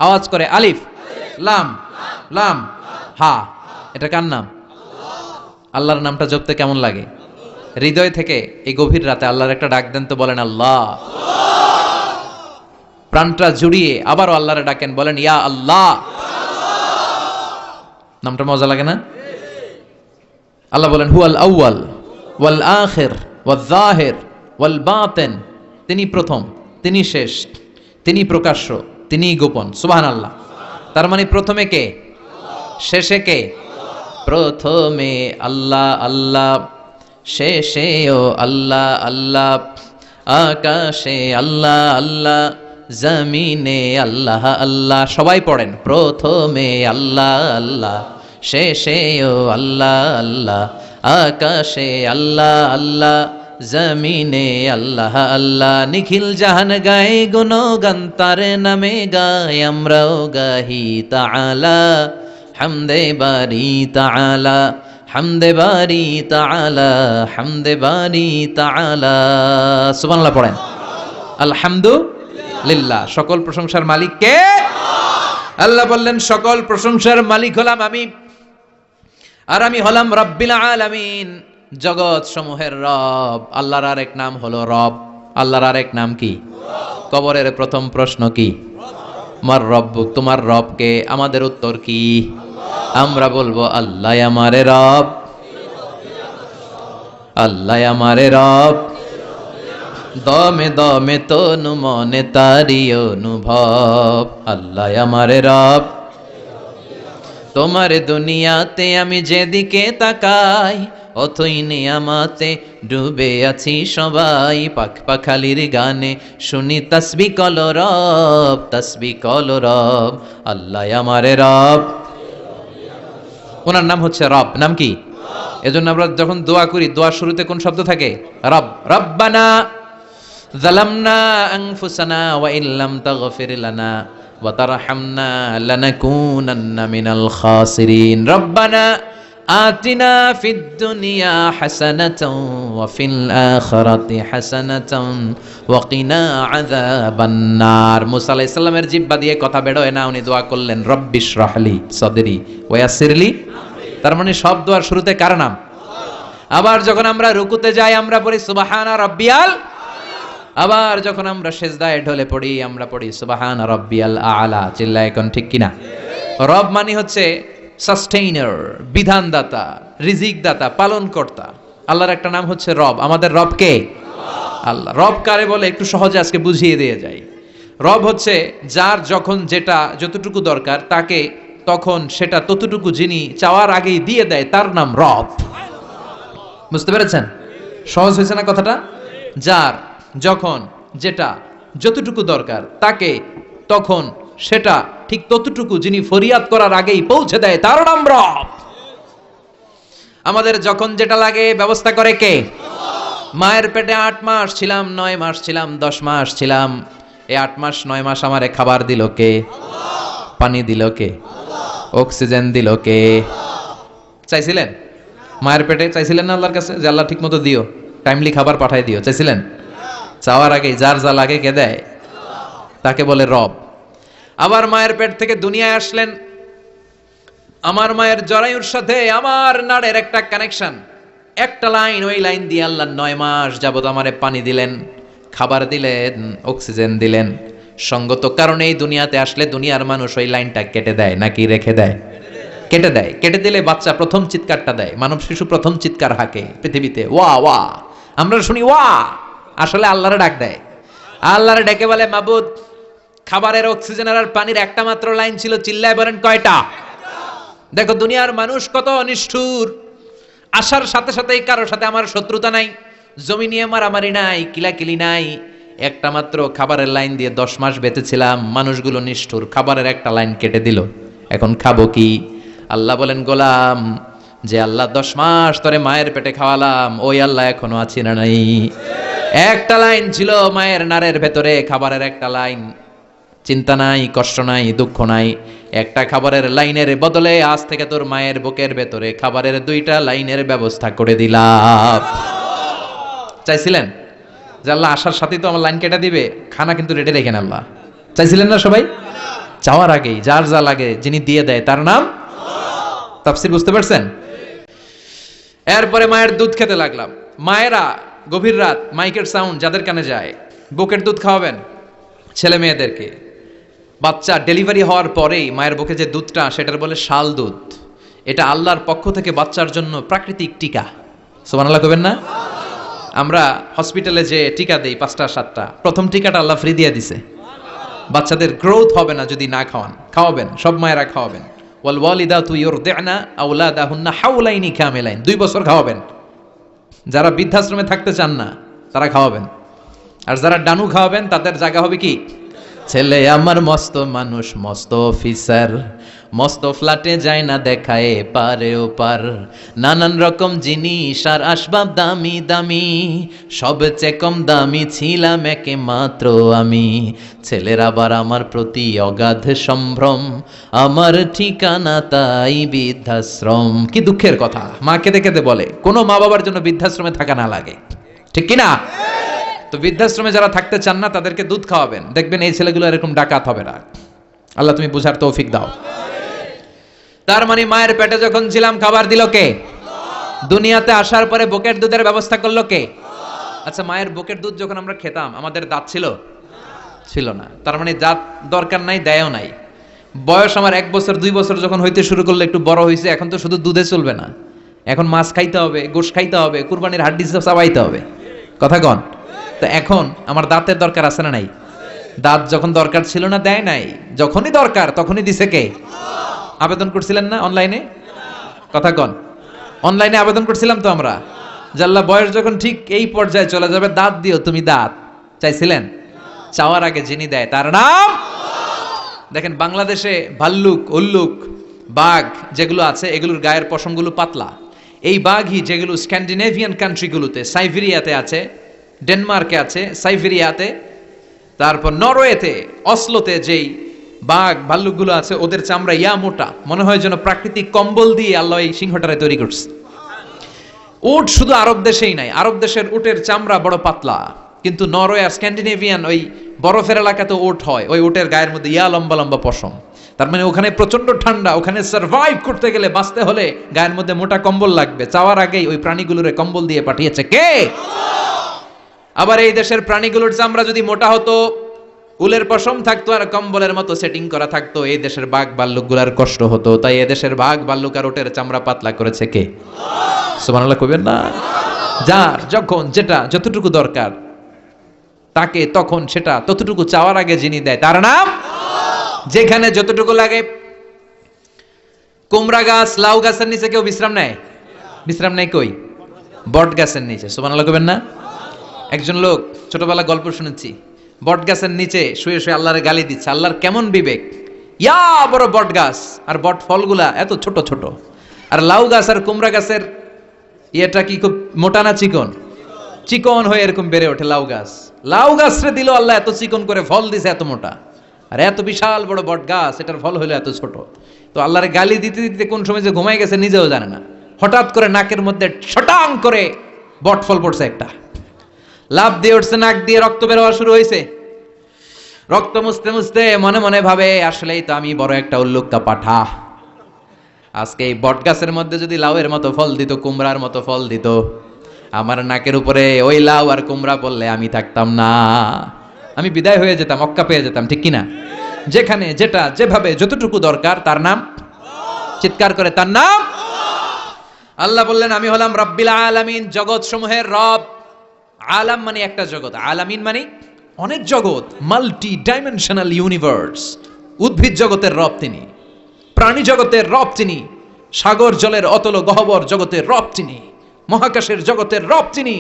আওয়াজ করে আলিফ লাম লাম হা। এটা কার নাম? আল্লাহর নামটা জপতে কেমন লাগে? হৃদয় থেকে এই গভীর রাতে আল্লাহর একটা ডাক দেন তো, বলেন আল্লাহ। প্রাণটা জুড়িয়ে আবারও আল্লাহরে ডাকেন, বলেন ইয়া আল্লাহ। নামটা মজা লাগে না? আল্লাহ বলেন হুয়াল আউয়াল ওয়াল আখির ওয়াল যাহির ওয়াল বাতিন। তিনি প্রথম, তিনি শেষ, তিনি প্রকাশ্য, তিনি গোপন। সুবহানাল্লাহ। তার মানে প্রথমে কে? শেষে কে? প্রথমে আল্লাহ আল্লাহ, শেষেও আল্লাহ আল্লাহ, আকাশে আল্লাহ আল্লাহ, জমিনে আল্লাহ আল্লাহ। সবাই পড়েন, প্রথমে আল্লাহ আল্লাহ, শেষেও আল্লাহ আল্লাহ, আকাশে আল্লাহ আল্লাহ, জমিনে আল্লাহ আল্লাহ। নিখিল জাহান গায়ে গুণগান তার নামে গায়, আমরাও গাহি তাআলা হামদে বারি তাআলা, হামদে বারি তাআলা, হামদে বারি তাআলা। সুবহানাল্লাহ পড়েন। আলহামদুলিল্লাহ। সকল প্রশংসার মালিক কে? আল্লাহ বললেন সকল প্রশংসার মালিক হলাম আমি, আর আমি হলাম রব্বিল আলামিন, জগৎ সমূহের রব। আল্লাহর আরেক নাম হলো রব। আল্লাহর আরেক নাম কি? কবরের প্রথম প্রশ্ন কি? মার রব্বুক, তোমার রব কে? আমাদের উত্তর কি? আমরা বলবো আল্লাহ আমারে রব, আল্লাহ আমারে রব। দমে দমে তনু মনে তারি অনুভব, আল্লাহ আমারে রব। তোমার দুনিয়াতে আমি যেদিকে তাকাই, অথই নিয়ামতে ডুবে আছি সবাই। পাখ পাখালির গানে শুনি তাসবিহ কলো রব, তাসবিহ কলো রব, আল্লাহ আমারে রব। ওনার নাম হচ্ছে রব। নাম কি? এজন্য আমরা যখন দোয়া করি, দোয়ার শুরুতে কোন শব্দ থাকে? রব। রব্বানা যালামনা আনফুসানা ওয়া ইল্লাম তাগফির লানা ওয়া তারহামনা লানাকুনান্না মিনাল খাসিরিন। রব্বানা আতিনা ফিদ দুনিয়া হাসানাতাও ওয়া ফিল আখিরাতি হাসানাতাও ওয়া কিনা আযাবান নার। মুসা আলাইহিস সালামের জিহ্বা দিয়ে কথা বের হয় না, উনি দোয়া করলেন রব্বিশরাহলি সাদরি ওয়া ইয়াসসিরলি। তার মানে সব দোয়ার শুরুতে কার নাম? আবার যখন আমরা রুকুতে যাই আমরা পড়ি সুবহানা রাব্বিয়াল। আবার যখন আমরা সেজদায় ঢলে পড়ি আমরা পড়ি সুবহানা রাব্বিয়াল আলা। চিল্লায় কোন ঠিক কিনা? রব মানে হচ্ছে সাস্টেইনার, বিধানদাতা, রিজিক দাতা, পালন কর্তা। আল্লাহর একটা নাম হচ্ছে রব। আমাদের রব কে? আল্লাহ। রব কারে বলে একটু সহজে আজকে বুঝিয়ে দিয়ে যাই। রব হচ্ছে যার যখন যেটা যতটুকু দরকার তাকে তখন সেটা ততটুকু যিনি চাওয়ার আগেই দিয়ে দেয়, তার নাম রব। বুঝতে পেরেছেন? সহজ হয়েছে না কথাটা? যার যখন যেটা যতটুকু দরকার তাকে তখন সেটা ঠিক ততটুকু যিনি ফরিয়াদ করার আগেই পৌঁছে দেয়, তার নাম রব। আমাদের যখন যেটা লাগে ব্যবস্থা করে কে? মায়ের পেটে 8 মাস ছিলাম, 9 মাস ছিলাম, 10 মাস ছিলাম। এই 8 মাস 9 মাস আমারে খাবার দিল কে? পানি দিল কে? অক্সিজেন দিল কে? চাইছিলেন? মায়ের পেটে চাইছিলেন না আল্লাহর কাছে যে আল্লাহ ঠিক মতো দিও, টাইমলি খাবার পাঠাই দিও? চাইছিলেন? চাওয়ার আগে যার যা লাগে কে দেয়? তাকে বলে রব। আবার মায়ের পেট থেকে দুনিয়ায় আসলেন, আমার মায়ের জরায়ুর সাথে আমার নাড়ের একটা কানেকশন, একটা লাইন, ওই লাইন দিয়ে আল্লাহ 9 মাস যাবত আমারে পানি দিলেন, খাবার দিলেন, অক্সিজেন দিলেন। সঙ্গত কারণে এই দুনিয়াতে আসলে দুনিয়ার মানুষ ওই লাইনটা কেটে দেয় নাকি রেখে দেয়? কেটে দেয়। কেটে দিলে বাচ্চা প্রথম চিৎকারটা দেয়, মানব শিশু প্রথম চিৎকার হাঁকে পৃথিবীতে, ওয়া ওয়া। আমরা শুনি ওয়া, আসলে আল্লাহরে ডাক দেয়। আল্লাহরে ডেকে বলে মাবুদ, খাবারের, অক্সিজেনের আর পানির একটা মাত্র লাইন ছিল, চিল্লায় বলেন কয়টা? দেখো দুনিয়ার মানুষ কত নিষ্ঠুর। আসার সাথে সাথেই কারোর সাথে আমার শত্রুতা নাই, জমি নিয়ে মারামারি নাই, কিলাকিলি নাই, একটা মাত্র খাবারের লাইন দিয়ে 10 মাস বেঁচেছিলাম, মানুষগুলো নিষ্ঠুর, খাবারের একটা লাইন কেটে দিল, এখন খাবো কি? আল্লাহ বলেন, গোলাম, যে আল্লাহ 10 মাস ধরে মায়ের পেটে খাওয়ালাম, ওই আল্লাহ এখনো আছি না নাই? একটা লাইন ছিল মায়ের নারের ভেতরে, খাবারের একটা লাইন, চিন্তা নাই, কষ্ট নাই, দুঃখ নাই। একটা খাবারের লাইনের বদলে আজ থেকে তোর মায়ের বুকের ভেতরে খাবারের 2টা লাইনের ব্যবস্থা করে দিলাম। চাইছিলেন যে আল্লাহ আসার সাথেই তো আমার লাইন কেটে দিবে, খানা কিন্তু রেডি রেখেন আল্লাহ? চাইছিলেন না সবাই? চাওয়ার আগেই যার যা লাগে যিনি দিয়ে দেয় তার নাম তাফসীর, বুঝতে পারছেন? এরপরে মায়ের দুধ খেতে লাগলাম। মায়েরা গভীর রাত মাইকের সাউন্ড যাদের কানে যায়, বুকের দুধ খাওয়াবেন ছেলে মেয়েদেরকে। বাচ্চা ডেলিভারি হওয়ার পরেই মায়ের বুকে যে দুধটা, সেটার বলে শাল দুধ। এটা আল্লাহর পক্ষ থেকে বাচ্চার জন্য প্রাকৃতিক টিকা। সুবহানাল্লাহ কইবেন না? আমরা হসপিটালে যে টিকা দেই 5টা 7টা, প্রথম টিকাটা আল্লাহ ফ্রি দিয়ে দিছে। বাচ্চাদের গ্রোথ হবে না যদি না খাওয়ান, খাওয়াবেন, সব মায়েরা খাওয়াবেন। ওয়াল ওয়ালিদাতু ইউরদি'না আওলাদাহুন্না হাওলাইনি কামিলাইন, 2 বছর খাওয়াবেন। যারা বৃদ্ধাশ্রমে থাকতে চান না তারা খাওয়াবেন, আর যারা ডানু খাওয়াবেন তাদের জায়গা হবে কি? ছেলে আমার মস্ত মানুষ, মস্ত অফিসার, মস্ত ফ্ল্যাটে যায় না দেখায় পারে ওপার, নানান রকম জিনিস আর আসবাব দামি দামি, সবচেয়ে কম দামি ছিলাম একে মাত্র আমি। ছেলের আবার আমার প্রতি অগাধ সম্ভ্রম, আমার ঠিকানা তাই বৃদ্ধাশ্রম। কি দুঃখের কথা, মা কেঁদে কেঁদে বলে কোনো মা বাবার জন্য বৃদ্ধাশ্রমে থাকা না লাগে, ঠিক কিনা? তো বৃদ্ধাশ্রমে যারা থাকতে চান না তাদেরকে দুধ খাওয়াবেন, দেখবেন এই ছেলেগুলো এরকম ডাকাত হবে না। আল্লাহ তুমি বুঝার তৌফিক দাও। তার মানে মায়ের পেটে যখন ছিলাম খাবার দিল কে? দুনিয়াতে আসার পরে বুকের দুধের ব্যবস্থা করলো কে? আচ্ছা, মায়ের বুকের দুধ যখন আমরা খেতাম আমাদের দাঁত ছিল? ছিল না। তার মানে দাঁত দরকার নাই, দেয়ও নাই। বয়স আমার 1 বছর 2 বছর যখন হইতে শুরু করলো, একটু বড় হয়েছে, এখন তো শুধু দুধে চলবে না, এখন মাছ খাইতে হবে, গোশ খাইতে হবে, কুরবানির হাড্ডি চাবাইতে হবে, কথা কন? তো এখন আমার দাঁতের দরকার আছে না নাই? দাঁত যখন দরকার ছিল না দেয় নাই, যখনই দরকার তখনই দিছে কে? আবেদন করছিলেন না অনলাইনে? কথা কন, অনলাইনে আবেদন করছিলাম তো আমরা, জাল্লা বয়স যখন ঠিক এই পর্যায়ে চলে যাবে দাঁত দিও তুমি, দাঁত চাইছিলেন? চাওয়ার আগে যিনি দেয় তার নাম। দেখেন বাংলাদেশে ভাল্লুক, উল্লুক, বাঘ যেগুলো আছে এগুলোর গায়ের পশমগুলো পাতলা। এই বাঘই যেগুলো স্ক্যান্ডিনেভিয়ান কান্ট্রিগুলোতে, সাইবেরিয়াতে আছে, ডেনমার্কে আছে, সাইবেরিয়াতে, তারপর নরওয়েতে, অসলোতে যেই বাঘ ভাল্লুকগুলো আছে ওদের চামড়া ইয়া মোটা, মনে হয় যেন প্রাকৃতিক কম্বল দিয়ে আল্লাহ এই সিংহটারে তৈরি করছে। উট শুধু আরব দেশেই নাই, আরব দেশের উটের চামড়া বড় পাতলা, কিন্তু নরওয়ে আর স্ক্যান্ডিনেভিয়ান ওই বরফের এলাকাতে উট হয়, ওই উটের গায়ের মধ্যে ইয়া লম্বা লম্বা পশম। তার মানে ওখানে প্রচন্ড ঠান্ডা, ওখানে সার্ভাইভ করতে গেলে, বাঁচতে হলে গায়ের মধ্যে মোটা কম্বল লাগবে। চাওয়ার আগেই ওই প্রাণীগুলোরে কম্বল দিয়ে পাঠিয়েছে কে? আবার এই দেশের প্রাণীগুলোর চামড়া যদি মোটা হতো, উলের পশম থাকতো আর কম্বলের মতো সেটিং করা থাকতো, এই দেশের বাঘ ভাল্লুকগুলার কষ্ট হতো। তাই এই দেশের বাঘ ভাল্লুক আর ওটের চামড়া পাতলা করেছে কে? সুবহানাল্লাহ কইবেন না? যার যখন যেটা যতটুকু দরকার তাকে তখন সেটা ততটুকু চাওয়ার আগে যিনি দেয় তার নাম। যেখানে যতটুকু লাগে। কুমড়া গাছ, লাউ গাছের নিচে কেউ বিশ্রাম নেয়? বিশ্রাম নেই কই? বট গাছের নিচে। সুবহানাল্লাহ কইবেন না? একজন লোক, ছোটবেলা গল্প শুনেছি, বট গাছের নিচে শুয়ে শুয়ে আল্লাহর গালি দিচ্ছে। আল্লাহর কেমন বিবেক, ইয়া বড় বট গাছ আর বট ফলগুলা এত ছোট ছোট, আর লাউ গাছ আর কুমড়া গাছের ইয়েটা কি খুব মোটা না চিকন? চিকন হয়ে এরকম বেড়ে ওঠে লাউ গাছ। লাউ গাছরে দিল আল্লাহ এত চিকন করে, ফল দিছে এত মোটা। আর এত বিশাল বড় বট গাছ, এটার ফল হলো এত ছোট। তো আল্লাহর গালি দিতে দিতে কোন সময় যে ঘুমাই গেছে নিজেও জানে না, হঠাৎ করে নাকের মধ্যে ছটাং করে বট ফল পড়ছে একটা, লাভ দিয়ে উঠছে, নাক দিয়ে রক্ত বের হওয়া শুরু হয়েছে। রক্ত মুছতে মুছতে মনে মনে ভাবে, আসলেই তো আমি বড় একটা উল্লুক্কা পাঠা। আজকে এই বট গাছের মধ্যে যদি লাউয়ের মতো ফল দিত, কুমড়ার মতো ফল দিত, আমার নাকের উপরে ওই লাউ আর কুমড়া পড়লে আমি থাকতাম না, আমি বিদায় হয়ে যেতাম, অক্কা পেয়ে যেতাম, ঠিক কিনা? যেখানে যেটা যেভাবে যতটুকু দরকার তার নাম। চিৎকার করে তার নাম। আল্লাহ বললেন, আমি হলাম রব্বিল আলামিন, জগৎ সমূহের রব। আলাম মানে একটা জগৎ, আলামিন মানে অনেক জগৎ, মাল্টি ডাইমেনশনাল ইউনিভার্স। উদ্ভিদ জগতের রব তিনি, প্রাণী জগতের রব তিনি, সাগর জলের অতল গহ্বর জগতের রব তিনি, মহাকাশের জগতের রব তিনি,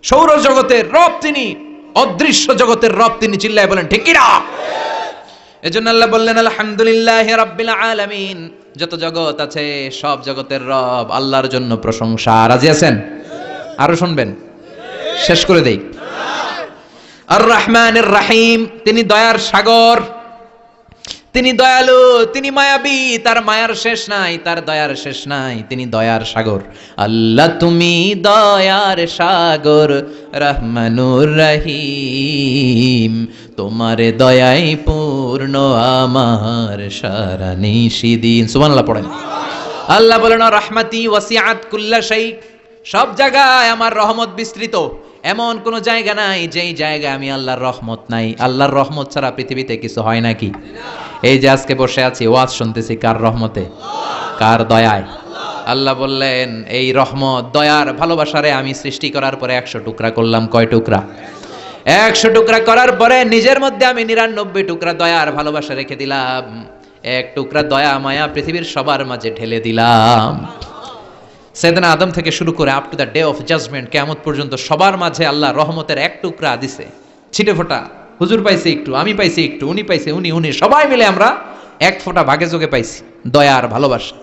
সৌর জগতের রব তিনি, অদৃশ্য জগতের রব তিনি, চিল্লায় বলেন ঠিক কিনা? এজন্য আল্লাহ বললেন আলহামদুলিল্লাহি রাব্বিল আলামিন, যত জগৎ আছে সব জগতের রব আল্লাহর জন্য প্রশংসা। রাজি আছেন? আরো শুনবেন? শেষ করে দেই। আর রহমানির রহিম, তিনি দয়ার সাগর, তিনি দয়ালু, তিনি মায়াবী, তার মায়ার শেষ নাই, তার দয়ার শেষ নাই, তিনি দয়ার সাগর। আল্লাহ তুমি দয়ার সাগর, রহমানুর রহিম, তোমার দয়াই পূর্ণ আমার সারা নিশিদিন। সুবহানাল্লাহ পড়েন। আল্লাহ বলেন রাহমাতি ওয়াসিআত কুল্লা শাই, সব জায়গায় আমার রহমত বিস্তৃত, এমন কোন জায়গা নাই যেই জায়গায় আমি আল্লাহর রহমত নাই। আল্লাহর রহমত ছাড়া পৃথিবীতে কিছু হয় নাকি? এই যে আজকে বসে আছি, ওয়াজ শুনতেছি, কার রহমতে? কার দয়ায়? আল্লাহ বললেন এই রহমত, দয়ার, ভালোবাসারে আমি সৃষ্টি করার পরে 100 টুকরা করলাম। কয় টুকরা? 100 টুকরা করার পরে নিজের মধ্যে আমি 99 টুকরা দয়ার ভালোবাসা রেখে দিলাম। 1 টুকরা দয়া মায়া পৃথিবীর সবার মাঝে ঢেলে দিলাম। সাইয়েদনা আদম থেকে শুরু করে up to the day of judgment, কিয়ামত পর্যন্ত সবার মাঝে আল্লাহ রহমতের 1 টুকরা দিছে, ছিটে ফোঁটা। হুজুর পাইছে একটু, আমি পাইছি একটু, উনি পাইছে, উনি সবাই মিলে আমরা 1 ফোঁটা ভাগে যোগে পাইছি দয়ার ভালোবাসা।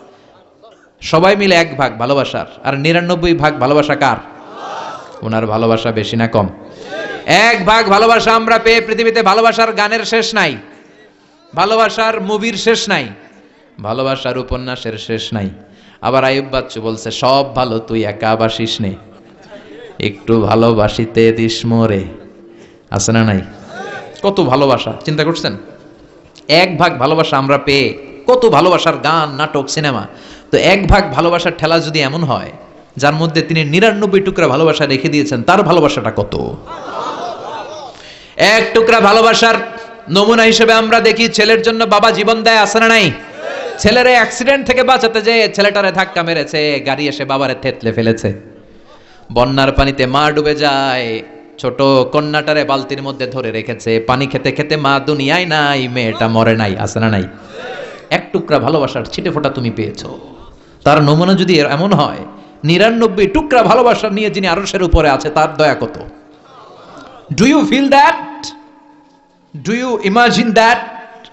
সবাই মিলে 1 ভাগ ভালোবাসার, আর 99 ভাগ ভালোবাসা কার? ওনার ভালোবাসা বেশি না কম? 1 ভাগ ভালোবাসা আমরা পেয়ে পৃথিবীতে ভালোবাসার গানের শেষ নাই, ভালোবাসার মুভির শেষ নাই, ভালোবাসার উপন্যাসের শেষ নাই। আবার আইয়ুব বাচ্চু বলছে সব ভালো তুই একা বাসিস নে, একটু ভালোবাসিতে দিস মোরে। আছে না নাই? কত ভালোবাসা, চিন্তা করছেন? 1 ভাগ ভালোবাসা আমরা পেয়ে কত ভালোবাসার গান, নাটক, সিনেমা। তো 1 ভাগ ভালোবাসার ঠেলা যদি এমন হয়, যার মধ্যে তিনি 99 টুকরা ভালোবাসা রেখে দিয়েছেন, তার ভালোবাসাটা কত? 1 টুকরা ভালোবাসার নমুনা হিসেবে আমরা দেখি ছেলের জন্য বাবা জীবন দেয়। আছে না নাই? ছেলেরে অ্যাক্সিডেন্ট থেকে বাঁচাতে যে ছেলেটারে ধাক্কা মেরেছে, গাড়ি এসে বাবারে থেতলে ফেলেছে। বন্যার পানিতে মা ডুবে যায়, ছোট কন্যাটারে বালতির মধ্যে ধরে রেখেছে, পানি খেতে খেতে মা দুনিয়ায় নাই, মেয়েটা মরে নাই। আছে না নাই? 1 টুকরা ভালোবাসার ছিটে ফোঁটা তুমি পেয়েছো। তার নমুনা যদি এমন হয়, 99 টুকরা ভালোবাসা নিয়ে যিনি আরশের উপরে আছে, তার দয়া কত? Do you feel that? Do you imagine that?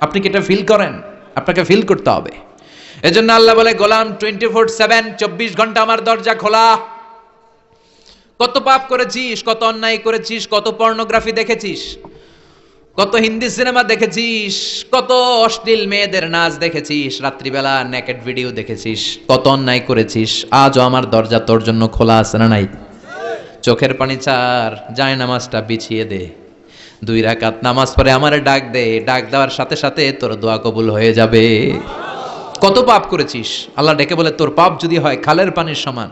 আপনি কি এটা ফিল করেন? আপনাকে ফিল করতে হবে। এজন্য আল্লাহ বলে গোলাম 24/7, 24 ঘন্টা আমার দরজা খোলা। কত পাপ করেছিস, কত অন্যায় করেছিস, কত পর্নোগ্রাফি দেখেছিস, কত হিন্দি সিনেমা দেখেছিস, কত অশ্লীল মেয়েদের নাচ দেখেছিস, রাত্রিবেলা নেকেড ভিডিও দেখেছিস, কত অন্যায় করেছিস, আজও আমার দরজা তোর জন্য খোলা আছে না নাই? চোখের পানি ছাড়, যায় নামাজটা বিছিয়ে দে, 2 রাকাত নামাজ পড়ে আমারে ডাক দে, ডাক দেওয়ার সাথে সাথে তোর দোয়া কবুল হয়ে যাবে। কত পাপ করেছিস, আল্লাহ ডেকে বলে তোর পাপ যদি হয় খালের পানির সমান,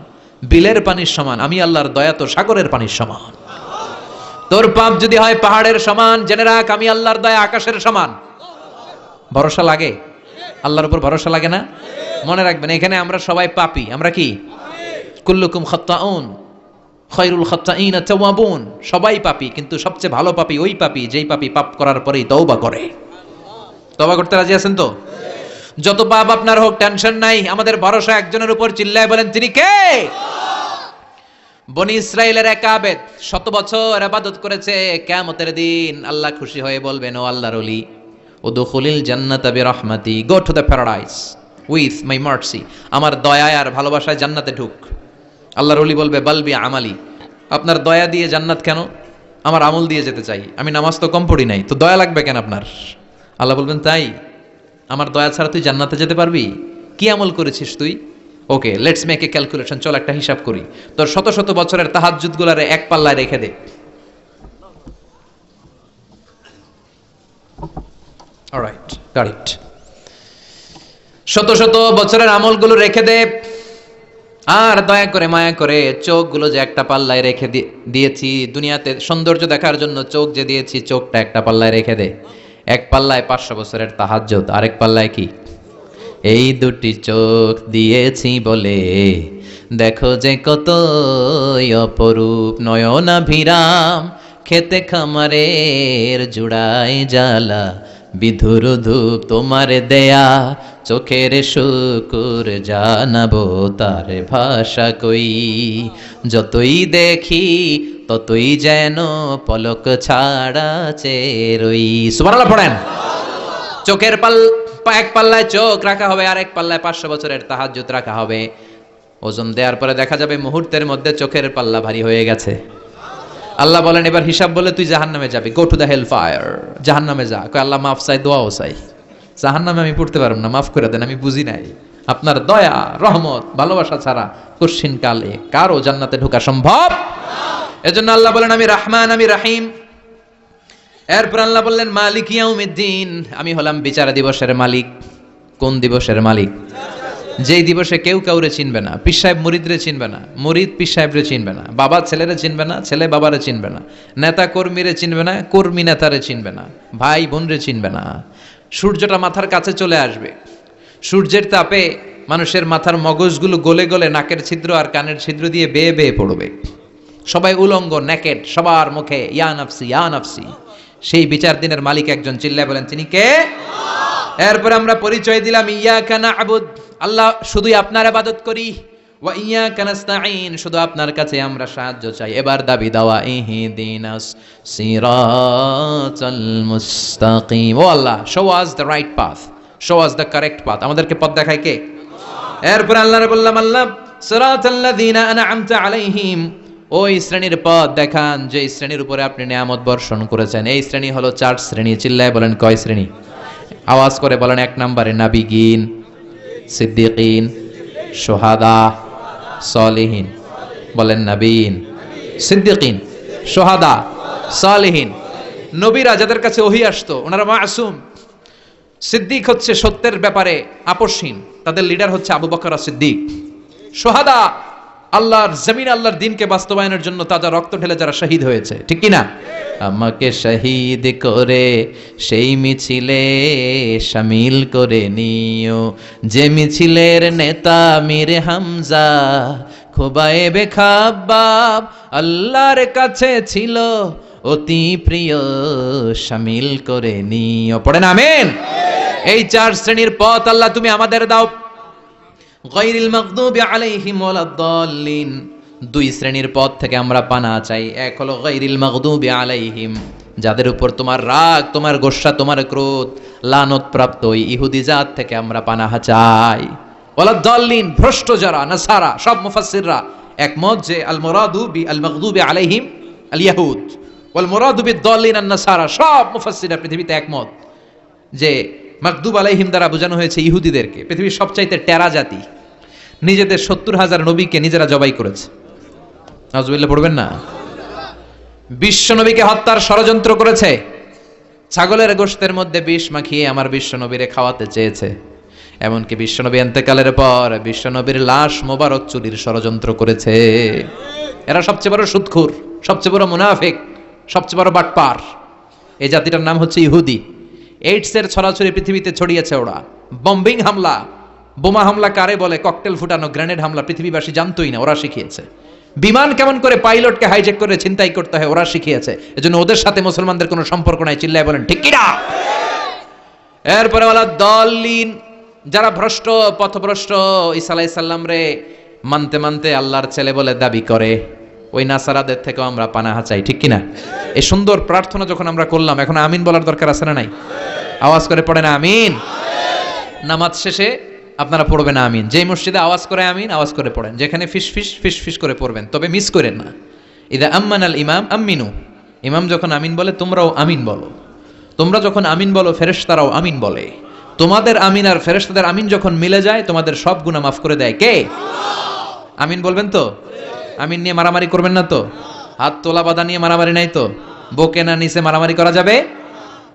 বিলের পানির সমান, আমি আল্লাহর দয়া তো সাগরের পানির সমান। তোর পাপ যদি হয় পাহাড়ের সমান, জেনে রাখ আমি আল্লাহর দয়া আকাশের সমান। ভরসা লাগে? আল্লাহর উপর ভরসা লাগে না? মনে রাখবেন এখানে আমরা সবাই পাপী। আমরা কি? কুল্লুকুম খাত্তাউন খায়রুল খাত্তাইনা তাওয়াবুন। সবাই পাপী, কিন্তু সবচেয়ে ভালো পাপী ওই পাপী যেই পাপী পাপ করার পরেই তওবা করে। তওবা করতে রাজি আছেন তো? যত পাপ আপনার হোক টেনশন নাই, আমাদের ভরসা একজনের উপর। চিল্লায় বলেন তিনি কে? বনি ইসরাইলের এক আবেদ 100 বছর ইবাদত করেছে, কিয়ামতের দিন আল্লাহ খুশি হয়ে বলবেন ও আল্লাহর ওলি, উদখুলিল জান্নাতা বিরহমাতি, go to the paradise with my mercy. আমার দয়ায় আর ভালোবাসায় জান্নাতে ঢুক। আল্লাহর ওলি বলবে বালবি আমালি, আপনার দয়া দিয়ে জান্নাত কেন? আমার আমল দিয়ে যেতে চাই, আমি নামাজ তো কম পড়ি নাই, তো দয়া লাগবে কেন আপনার? আল্লাহ বলবেন তাই, আমার দয়া ছাড়া তুই জান্নাতে যেতে পারবি? কি আমল করেছিস তুই? ওকে, লেটস মেক এ ক্যালকুলেশন, চল একটা হিসাব করি। তোর শত শত বছরের তাহাজ্জুদ গুলারে এক পাল্লায় রেখে দে। Alright, got it. শত শত বছরের আমলগুলো রেখে দে, আর দয়া করে মায়া করে চোখগুলো যে একটা পাল্লায় রেখে দিয়েছি, দুনিয়াতে সৌন্দর্য দেখার জন্য চোখ যে দিয়েছি, চোখটা একটা পাল্লায় রেখে দে। এক পাল্লায় 500 বছরের তাহাজ্জুদ, আরেক পাল্লায় কি? এই 2টি চোখ দিয়েছি বলে দেখো যে কত অপরূপ নয়নাভিরাম, খেতে খামারের জুড়ায় জ্বালা, বিধুর ধূপ তোমার দেয়া, চোখের শুকুর জানাবো তার ভাষা কই। যতই দেখি ততই যেন পলক ছাড়া চেরই। সুবহানাল্লাহ পড়েন। চোখের এক পাল্লায় চোখ রাখা হবে, আর এক পাল্লায় 500 বছরের তাহাজ্জুদ রাখা হবে। ওজন দেওয়ার পরে দেখা যাবে মুহূর্তের মধ্যে চোখের পাল্লা ভারী হয়ে গেছে। আল্লাহ বলেন এবার হিসাব বলে তুই জাহান্নামে যাবি, go to the hell fire, জাহান্নামে যা। কয় আল্লাহ মাফ চাই, দোয়াও চাই, জাহান্নামে আমি পড়তে পারব না, মাফ করে দেন, আমি বুঝি নাই। আপনার দয়া রহমত ভালোবাসা ছাড়া কঠিন কালে কারো জান্নাতে ঢোকা সম্ভব? এজন্য আল্লাহ বলেন আমি রহমান, আমি রাহিম। এরপর আল্লাহ বললেন মালিক ইয়াউমিদ্দিন, আমি হলাম বিচার দিবসের মালিক। কোন দিবসের মালিক? যেই দিবসে কেউ কাউরে চিনবে না, পীর সাহেব মুরিদরে চিনবে না, মুরিদ পীর সাহেবরে চিনবে না, বাবা ছেলেরে চিনবে না, ছেলে বাবারে চিনবে না, নেতা কর্মীরে চিনবে না, কর্মী নেতারে চিনবে না, ভাই বোনরে চিনবে না। সূর্যটা মাথার কাছে চলে আসবে, সূর্যের তাপে মানুষের মাথার মগজগুলো গলে গলে নাকের ছিদ্র আর কানের ছিদ্র দিয়ে বেয়ে বেয়ে পড়বে। সবাই উলঙ্গ, নেকেড, সবার মুখে ইয়া নাফসি ইয়া নাফসি। সেই বিচার দিনের মালিক একজন, চিল্লায় বলেন তিনি কে? এরপর আমরা পরিচয় দিলাম ইয়াকা না'বুদ, আল্লাহ শুধুই আপনার ইবাদত করি, ওয়া ইয়াকা নাস্তাঈন, শুধু আপনার কাছে আমরা সাহায্য চাই। এবার দাবি দাওয়া ইহদিনাস সিরাতাল মুস্তাকিম, O Allah show us the right path, show us the correct path, আমাদেরকে পথ দেখায় কে? এরপর আল্লাহরে বললাম আল্লাহ সিরাতাল্লাযীনা আন'আমতা আলাইহিম, ওই শ্রেণীর পথ দেখান যে শ্রেণীর উপরে আপনি নিয়ামত বর্ষণ করেছেন। এই শ্রেণী হলো 4 শ্রেণী। চিল্লায় বলেন কয় শ্রেণী? আওয়াজ করে বলেন। 1 নম্বরে নাবিগিন, সিদ্দিকিন, শুহাদা, সালিহিন। বলেন নাবিয়িন, সিদ্দিকিন, শুহাদা, সালিহিন। নবীরা যাদের কাছে ওহী আসতো ওনারা মাসুম। সিদ্দিক হচ্ছে সত্যের ব্যাপারে আপসহীন, তাদের লিডার হচ্ছে আবু বকর সিদ্দিক। শুহাদা আল্লাহর জমিন, আল্লাহর দ্বীনকে বাস্তবায়নের জন্য তাজা রক্ত ঢেলে যারা শহীদ হয়েছে, ঠিক কি না? আমাকে শহীদ করে সেই মিছিলে শামিল করে নিও, যে মিছিলের নেতা মীর হামজা খুবাইবে খাব্বাব, আল্লাহর কাছে ছিল অতি প্রিয়, শামিল করে নিও। পড়েন আমিন। এই 4 শ্রেণীর পথ আল্লাহ তুমি আমাদের দাও। গায়রিল মাগদুবি আলাইহিম ওয়ালাদ-দাল্লিন, 2 শ্রেণীর পথ থেকে আমরা পানা চাই। এক হলো গায়রিল মাগদুবি আলাইহিম, যাদের উপর তোমার রাগ, তোমার গোসা, তোমার ক্রোধ, লানত প্রাপ্ত ওই ইহুদি জাত থেকে আমরা পানাহ চাই। ওয়ালাদ-দাল্লিন, ভ্রষ্ট যারা নাসারা, সব মুফাসসিররা একমত যে আল মুরাদু বি আল মাগদুবি আলাইহিম আল ইয়াহুদ ওয়াল মুরাদু বিদ-দাল্লিন আন নাসারা। সব মুফাসসিররা পৃথিবীতে একমত যে মাগদুব আলাইহিম দ্বারা বোঝানো হয়েছে ইহুদিদেরকে। পৃথিবীর সবচাইতে টেরা জাতি, নিজেদের 70,000 নবীকে নিজেরা জবাই করেছে। নাউজুবিল্লাহ পড়বেন না? বিশ্ব নবীকে হত্যার ষড়যন্ত্র করেছে, ছাগলের গোশতের মধ্যে বিষ মাখিয়ে আমার বিশ্ব নবীরে খাওয়াতে চেয়েছে। এমনকি বিশ্ব নবী ইন্তেকালের পর বিশ্ব নবীর লাশ মোবারক চুরির ষড়যন্ত্র করেছে। এরা সবচেয়ে বড় সুদখোর, সবচেয়ে বড় মুনাফিক, সবচেয়ে বড় বাটপার। এই জাতিটার নাম হচ্ছে ইহুদি। এইডসের ছড়াছড়ি পৃথিবীতে ছড়িয়েছে ওরা। বম্বিং হামলা, বোমা হামলা কারে বলে, ককটেল ফুটানো, গ্রেনেড হামলা পৃথিবীবাসী জানতোই না, ওরা শিখিয়েছে। বিমান কেমন করে পাইলটকে হাইজ্যাক করে ছিনতাই করতে হয় ওরা শিখিয়েছে। এজন্য ওদের সাথে মুসলমানদের কোনো সম্পর্ক নাই। চিল্লায় বলেন ঠিক কি না? এরপরে ওয়ালাদ-দাল্লিন, যারা ভ্রষ্ট, পথভ্রষ্ট, ঈসা আলাইহিস সালাম রে মানতে মানতে আল্লাহর ছেলে বলে দাবি করে, ওই নাসারাদের থেকেও আমরা পানাহা চাই, ঠিক কি না? এই সুন্দর প্রার্থনা যখন আমরা করলাম, এখন আমিন বলার দরকার আছে না নাই? আওয়াজ করে পড়েন আমিন। নামাজ শেষে আপনারা পড়বেন আমিন। যেই মসজিদে আওয়াজ করে আমিন, আওয়াজ করে পড়েন। যেখানে ফিস ফিস ফিস ফিস করে পড়বেন, তবে মিস করেন না। ইদা আম্মানাল ইমাম আমিনু, ইমাম যখন আমিন বলে তোমরাও আমিন বলো। তোমরা যখন আমিন বলো ফেরেশতারাও আমিন বলে। তোমাদের আমিন আর ফেরেশতাদের আমিন যখন মিলে যায় তোমাদের সব গুনাহ মাফ করে দেয় কে? আমিন বলবেন তো? আমিন নিয়ে মারামারি করবেন না তো? হাত তোলা বাঁধা নিয়ে মারামারি নাই তো? বুকে না নিচে মারামারি করা যাবে?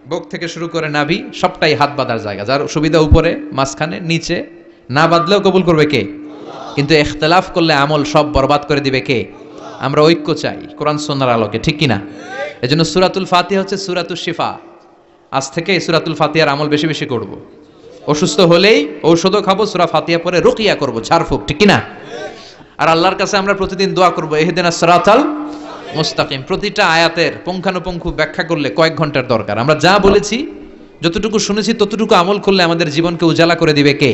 বুক থেকে শুরু করে নাভি সবটাই হাত বাঁধার জায়গা। যার সুবিধা উপরে, মাঝখানে, নিচে, না বাঁধলেও কবুল করবে কে? কিন্তু ইখতিলাফ করলে আমল সব বরবাদ করে দিবে কে? আমরা ঐক্য চাই কোরআন সুন্নাহর আলোকে, ঠিক কি না? এজন্য সূরাতুল ফাতিহা হচ্ছে সূরাতুশ শিফা। আজ থেকে সূরাতুল ফাতিহার আমল বেশি বেশি করব। অসুস্থ হলেই ঔষধও খাবো, সূরা ফাতিহা পড়ে রুকিয়া করব, ঝাড়ফুঁক, ঠিক কি না? আর আল্লাহর কাছে আমরা প্রতিদিন দোয়া করব ইহদিনাস সিরাতাল মুস্তাকিম। প্রতিটা আয়াতের পুঙ্খানুপুঙ্খ ব্যাখ্যা করলে কয়েক ঘন্টার দরকার। আমরা যা বলেছি, যতটুকু শুনেছি ততটুকু আমল করলে আমাদের জীবনকে উজালা করে দিবে কে?